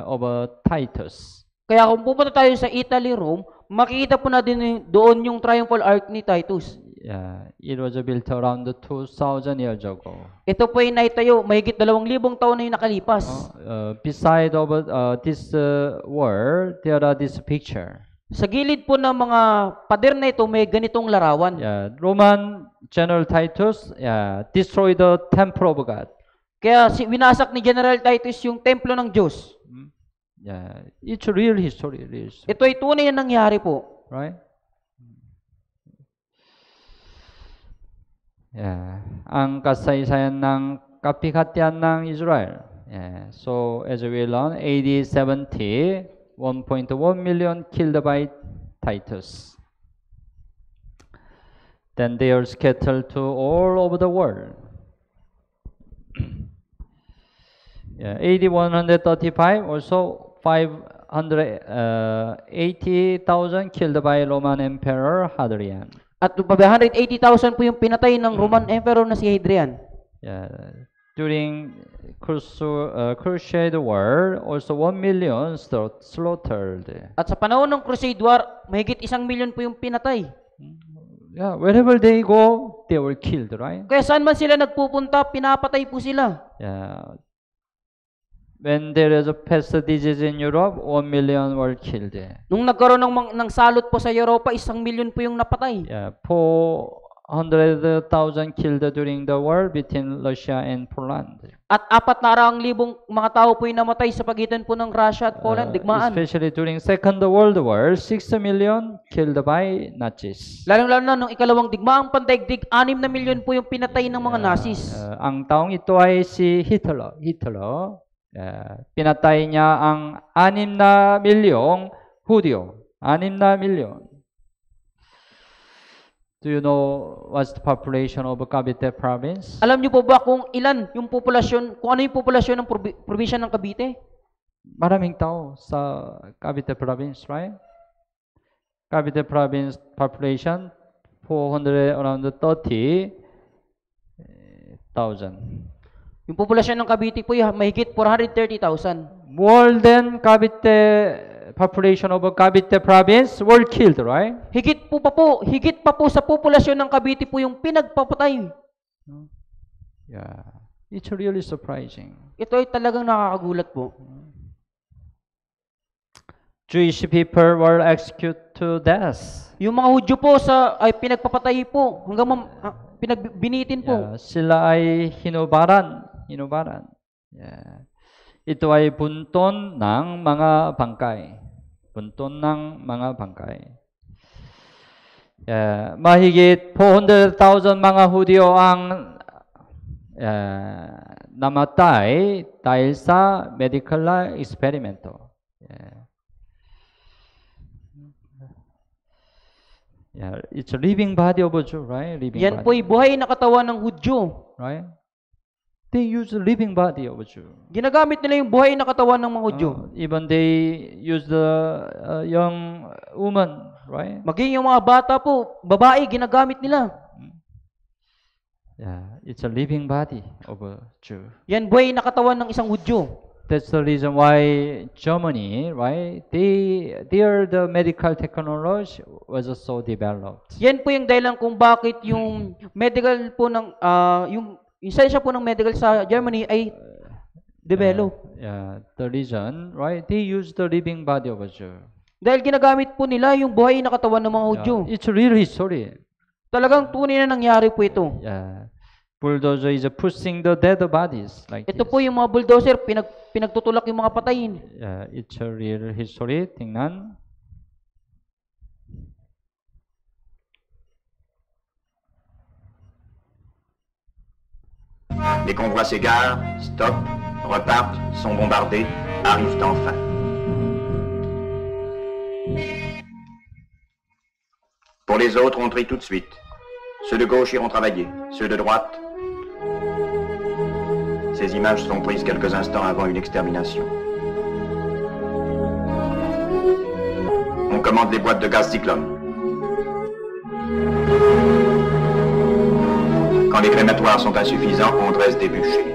Speaker 1: of Titus.
Speaker 2: Kaya kung pupunta tayo sa Italy, Rome, makikita po natin doon yung triumphal arch ni Titus.
Speaker 1: Yeah, it was built around 2,000 years ago.
Speaker 2: Ito po ay naitayo, mahigit 2,000 taon na yung nakalipas.
Speaker 1: Beside of this wall, there are this picture.
Speaker 2: Sa gilid po ng mga pader na ito, may ganitong larawan.
Speaker 1: Yeah, Roman General Titus destroyed the temple of God.
Speaker 2: Kaya winasak ni General Titus yung templo ng Diyos.
Speaker 1: Yeah, it's real history.
Speaker 2: Ito ay tunay na nangyari po.
Speaker 1: Right? Yeah, ang kasaysayan ng kapihatian ng Israel. Yeah, so as we learn, AD 70, 1.1 million killed by Titus. Then they are scattered to all over the world. Yeah, AD 135, also 580,000 killed by Roman Emperor Hadrian.
Speaker 2: At 180,000 po yung pinatay ng Roman Emperor na si Hadrian.
Speaker 1: Yeah. During Crusade War, also 1 million slaughtered.
Speaker 2: At sa panahon ng Crusade War, mahigit 1 million po yung pinatay.
Speaker 1: Yeah, wherever they go, they were killed, right?
Speaker 2: Kaya saan man sila nagpupunta, pinapatay po sila.
Speaker 1: Yeah. When there is a pest disease in Europe, 1 million were killed.
Speaker 2: Nung nagkaroon ng salot po sa Europa, 1 million po yung napatay.
Speaker 1: Yeah, 400,000 killed during the war between Russia and Poland.
Speaker 2: At 400,000 mga tao po yung namatay sa pagitan po ng Russia at Poland, digmaan.
Speaker 1: Especially during Second World War, 6 million killed by Nazis.
Speaker 2: Lalo na nung ikalawang digmaang pandaigdig, 6 na milyon po yung pinatay ng mga Nazis.
Speaker 1: Ang taong ito ay si Hitler. Pinatay niya ang 6 na milyong Hudyo. 6 na milyon. Do you know what's the population of Cavite province?
Speaker 2: Alam niyo po ba kung ilan yung populasyon, kung ano yung populasyon ng probinsya ng Cavite?
Speaker 1: Maraming tao sa Cavite province, right? Cavite province population 430,000.
Speaker 2: Yung populasyon ng Cavite po ay mahigit 430,000.
Speaker 1: More than Cavite population of Cavite province were killed, right?
Speaker 2: Higit pa po sa populasyon ng Cavite po yung pinagpapatay.
Speaker 1: Yeah, it's really surprising.
Speaker 2: Ito ay talagang nakakagulat po.
Speaker 1: Jewish people were executed to death.
Speaker 2: Yung mga Hudyo po ay pinagpapatay po hanggang pinagbinitin po.
Speaker 1: Yeah, sila ay hinubaran. Yeah. Ito ay bunton ng mga bangkay. Yeah, mahigit 400,000 mga Hudyo ang namatay dahil sa medical eksperimento. Yeah, it's a living body of a Jew, right?
Speaker 2: Yan po ay buhay na katawan ng Hudyo.
Speaker 1: Right? They use the living body of a Jew.
Speaker 2: Ginagamit nila yung buhay na katawan ng mga Hudyo.
Speaker 1: Even they use the young woman, right?
Speaker 2: Maging yung mga bata po, babae, ginagamit nila.
Speaker 1: Yeah, it's a living body of a Jew.
Speaker 2: Yan buhay na katawan ng isang Hudyo.
Speaker 1: That's the reason why Germany, right? Their the medical technology was so developed.
Speaker 2: Yan po yung dahilan kung bakit yung medical po ng yung science po ng medical sa Germany ay develop.
Speaker 1: Yeah, the reason, right? They use the living body of a Jew.
Speaker 2: Dahil ginagamit po nila yung buhay na katawan ng mga Hudyo.
Speaker 1: Yeah, it's real history.
Speaker 2: Talagang tunay na nangyari po ito.
Speaker 1: Yeah. Bulldozer is pushing the dead bodies like
Speaker 2: ito
Speaker 1: this.
Speaker 2: po yung mga bulldozer, pinagtutulak yung mga patayin.
Speaker 1: Yeah, it's a real history. Tingnan.
Speaker 13: Les convois s'égarent, stoppent, repartent, sont bombardés, arrivent enfin. Pour les autres, on trie tout de suite. Ceux de gauche iront travailler, ceux de droite. Ces images sont prises quelques instants avant une extermination. On commande les boîtes de gaz cyclone. Quand les crématoires sont insuffisants, on dresse des bûchers.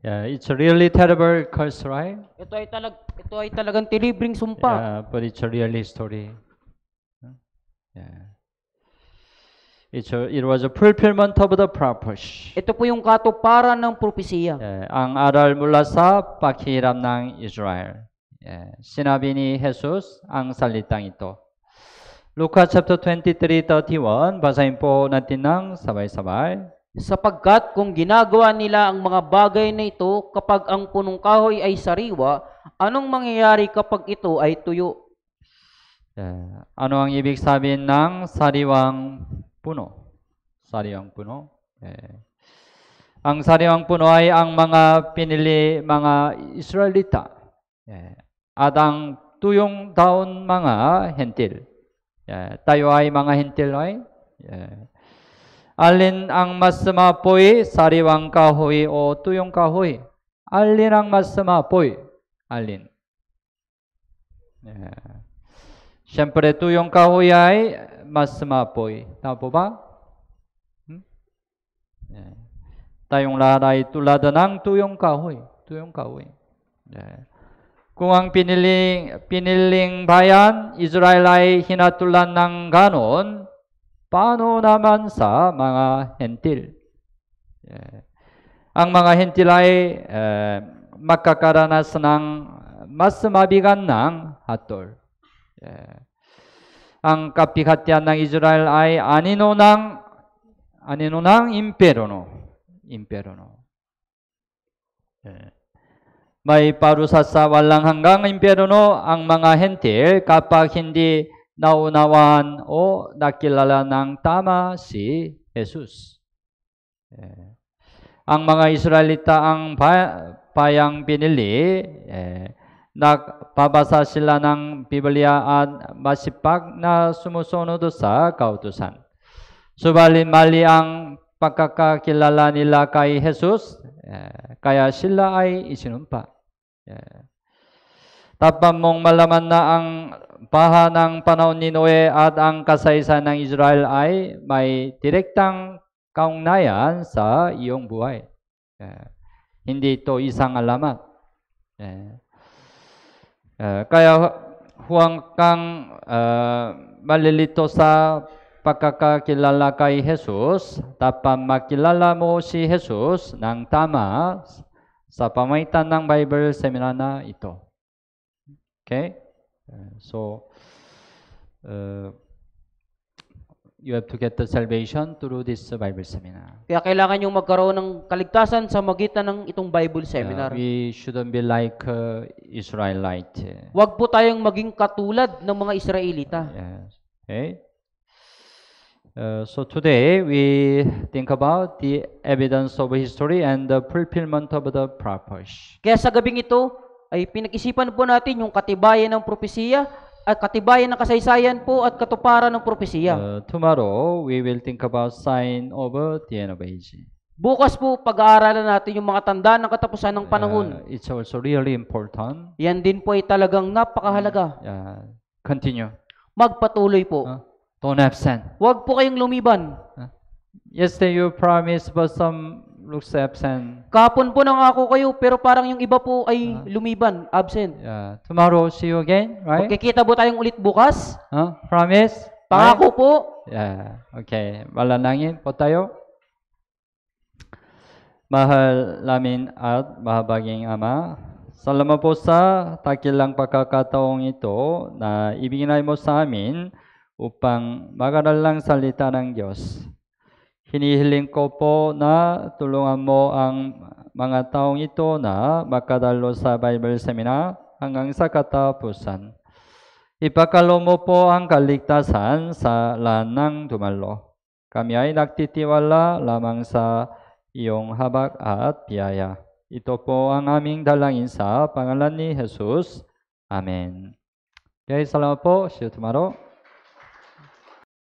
Speaker 1: Yeah, it's a really terrible curse, right?
Speaker 2: Ito ay talagang tilibring sumpa.
Speaker 1: Yeah, but it's a real story. Yeah. It was a fulfillment of the prophecy.
Speaker 2: Ito po yung katuparan ng propesiya.
Speaker 1: Yeah, ang aral mula sa pakiram ng Israel. Yeah. Sinabi ni Jesus ang salitang ito. Luka chapter 23:31, basahin po natin ng sabay-sabay.
Speaker 2: Sapagkat kung ginagawa nila ang mga bagay na ito kapag ang punong kahoy ay sariwa, anong mangyayari kapag ito ay tuyo?
Speaker 1: Yeah. Ano ang ibig sabihin ng sariwang puno? Sariwang puno? Yeah. Ang sariwang puno ay ang mga pinili mga Israelita. Yeah. At ang tuyong taon mga hentil. Yeah. Tayo ay mga hentil, right? Yeah. Alin ang mas mapoy, sariwang kahoy o tuyong kahoy? Alin ang mas mapoy? Alin? Yeah. Siyempre, tuyong kahoy ay mas mapoy. Tama po ba? Yeah. Tayong lahat ay tulad ng tuyong kahoy. Tuyong kahoy. Yeah. Kung ang piniling bayan, Israel ay hinatulan ng ganon, paano naman sa mga hentil? Yeah. Ang mga hentil ay makakaranas ng mas mabigat ng hatol. Yeah. Ang kapihatian ng Israel ay anino ng imperono. Yeah. May parusa sa walang hanggang imperono ang mga hentil kapag hindi naunawan o nakilala ng tama si Jesus. Ang mga Israelita ang bayang pinili, nagpabasa sila ng Biblia at masipag na sumusunod sa kautusan. Subalit mali ang pagkakakilala nila kay Jesus, kaya sila ay isinumpa. Dapat mong malaman na ang baha ng panahon ni Noe at ang kasaysayan ng Israel ay may direktang kaugnayan sa iyong buhay. Hindi ito isang alamat. Kaya huwag kang malilito sa pagkakakilala kay Jesus. Dapat makilala mo si Jesus ng tama sa pamamagitan ng Bible seminar na ito. Okay? So, you have to get the salvation through this Bible seminar.
Speaker 2: Kaya kailangan yung magkaroon ng kaligtasan sa magitan ng itong Bible seminar.
Speaker 1: We shouldn't be like Israelite.
Speaker 2: Huwag po tayong maging katulad ng mga Israelita.
Speaker 1: Yes. Okay? So today, we think about the evidence of history and the fulfillment of the prophecy.
Speaker 2: Kaya sa gabing ito, ay pinag-isipan po natin yung katibayan ng propesiya at katibayan ng kasaysayan po at katuparan ng propesiya.
Speaker 1: Tomorrow, we will think about sign of the end of age.
Speaker 2: Bukas po, pag-aaralan natin yung mga tanda ng katapusan ng panahon.
Speaker 1: It's also really important.
Speaker 2: Yan din po ay talagang napakahalaga.
Speaker 1: Continue.
Speaker 2: Magpatuloy po.
Speaker 1: Don't absent.
Speaker 2: Huwag po kayong lumiban.
Speaker 1: Yesterday you promised, but some looks absent.
Speaker 2: Kahapon po nangako kayo, pero parang yung iba po ay lumiban, absent.
Speaker 1: Tomorrow, see you again, right?
Speaker 2: Magkikita po tayong ulit bukas.
Speaker 1: Promise?
Speaker 2: Pangako po.
Speaker 1: Okay. Malalangin po tayo. Mahal namin at mahabaging Ama, Salamat po sa takilang pagkakataong ito na ibigay mo sa amin upang mag-aralang salita ng Diyos. Hinihiling ko po na tulungan mo ang mga taong ito na makadalo sa Bible Seminar hanggang sa katapusan. Ipakalo mo po ang kaligtasan sa lahat ng dumalo. Kami ay nagtitiwala lamang sa iyong habag at biyaya. Ito po ang aming dalangin sa pangalan ni Jesus. Amen. Okay, salamat po. See you tomorrow.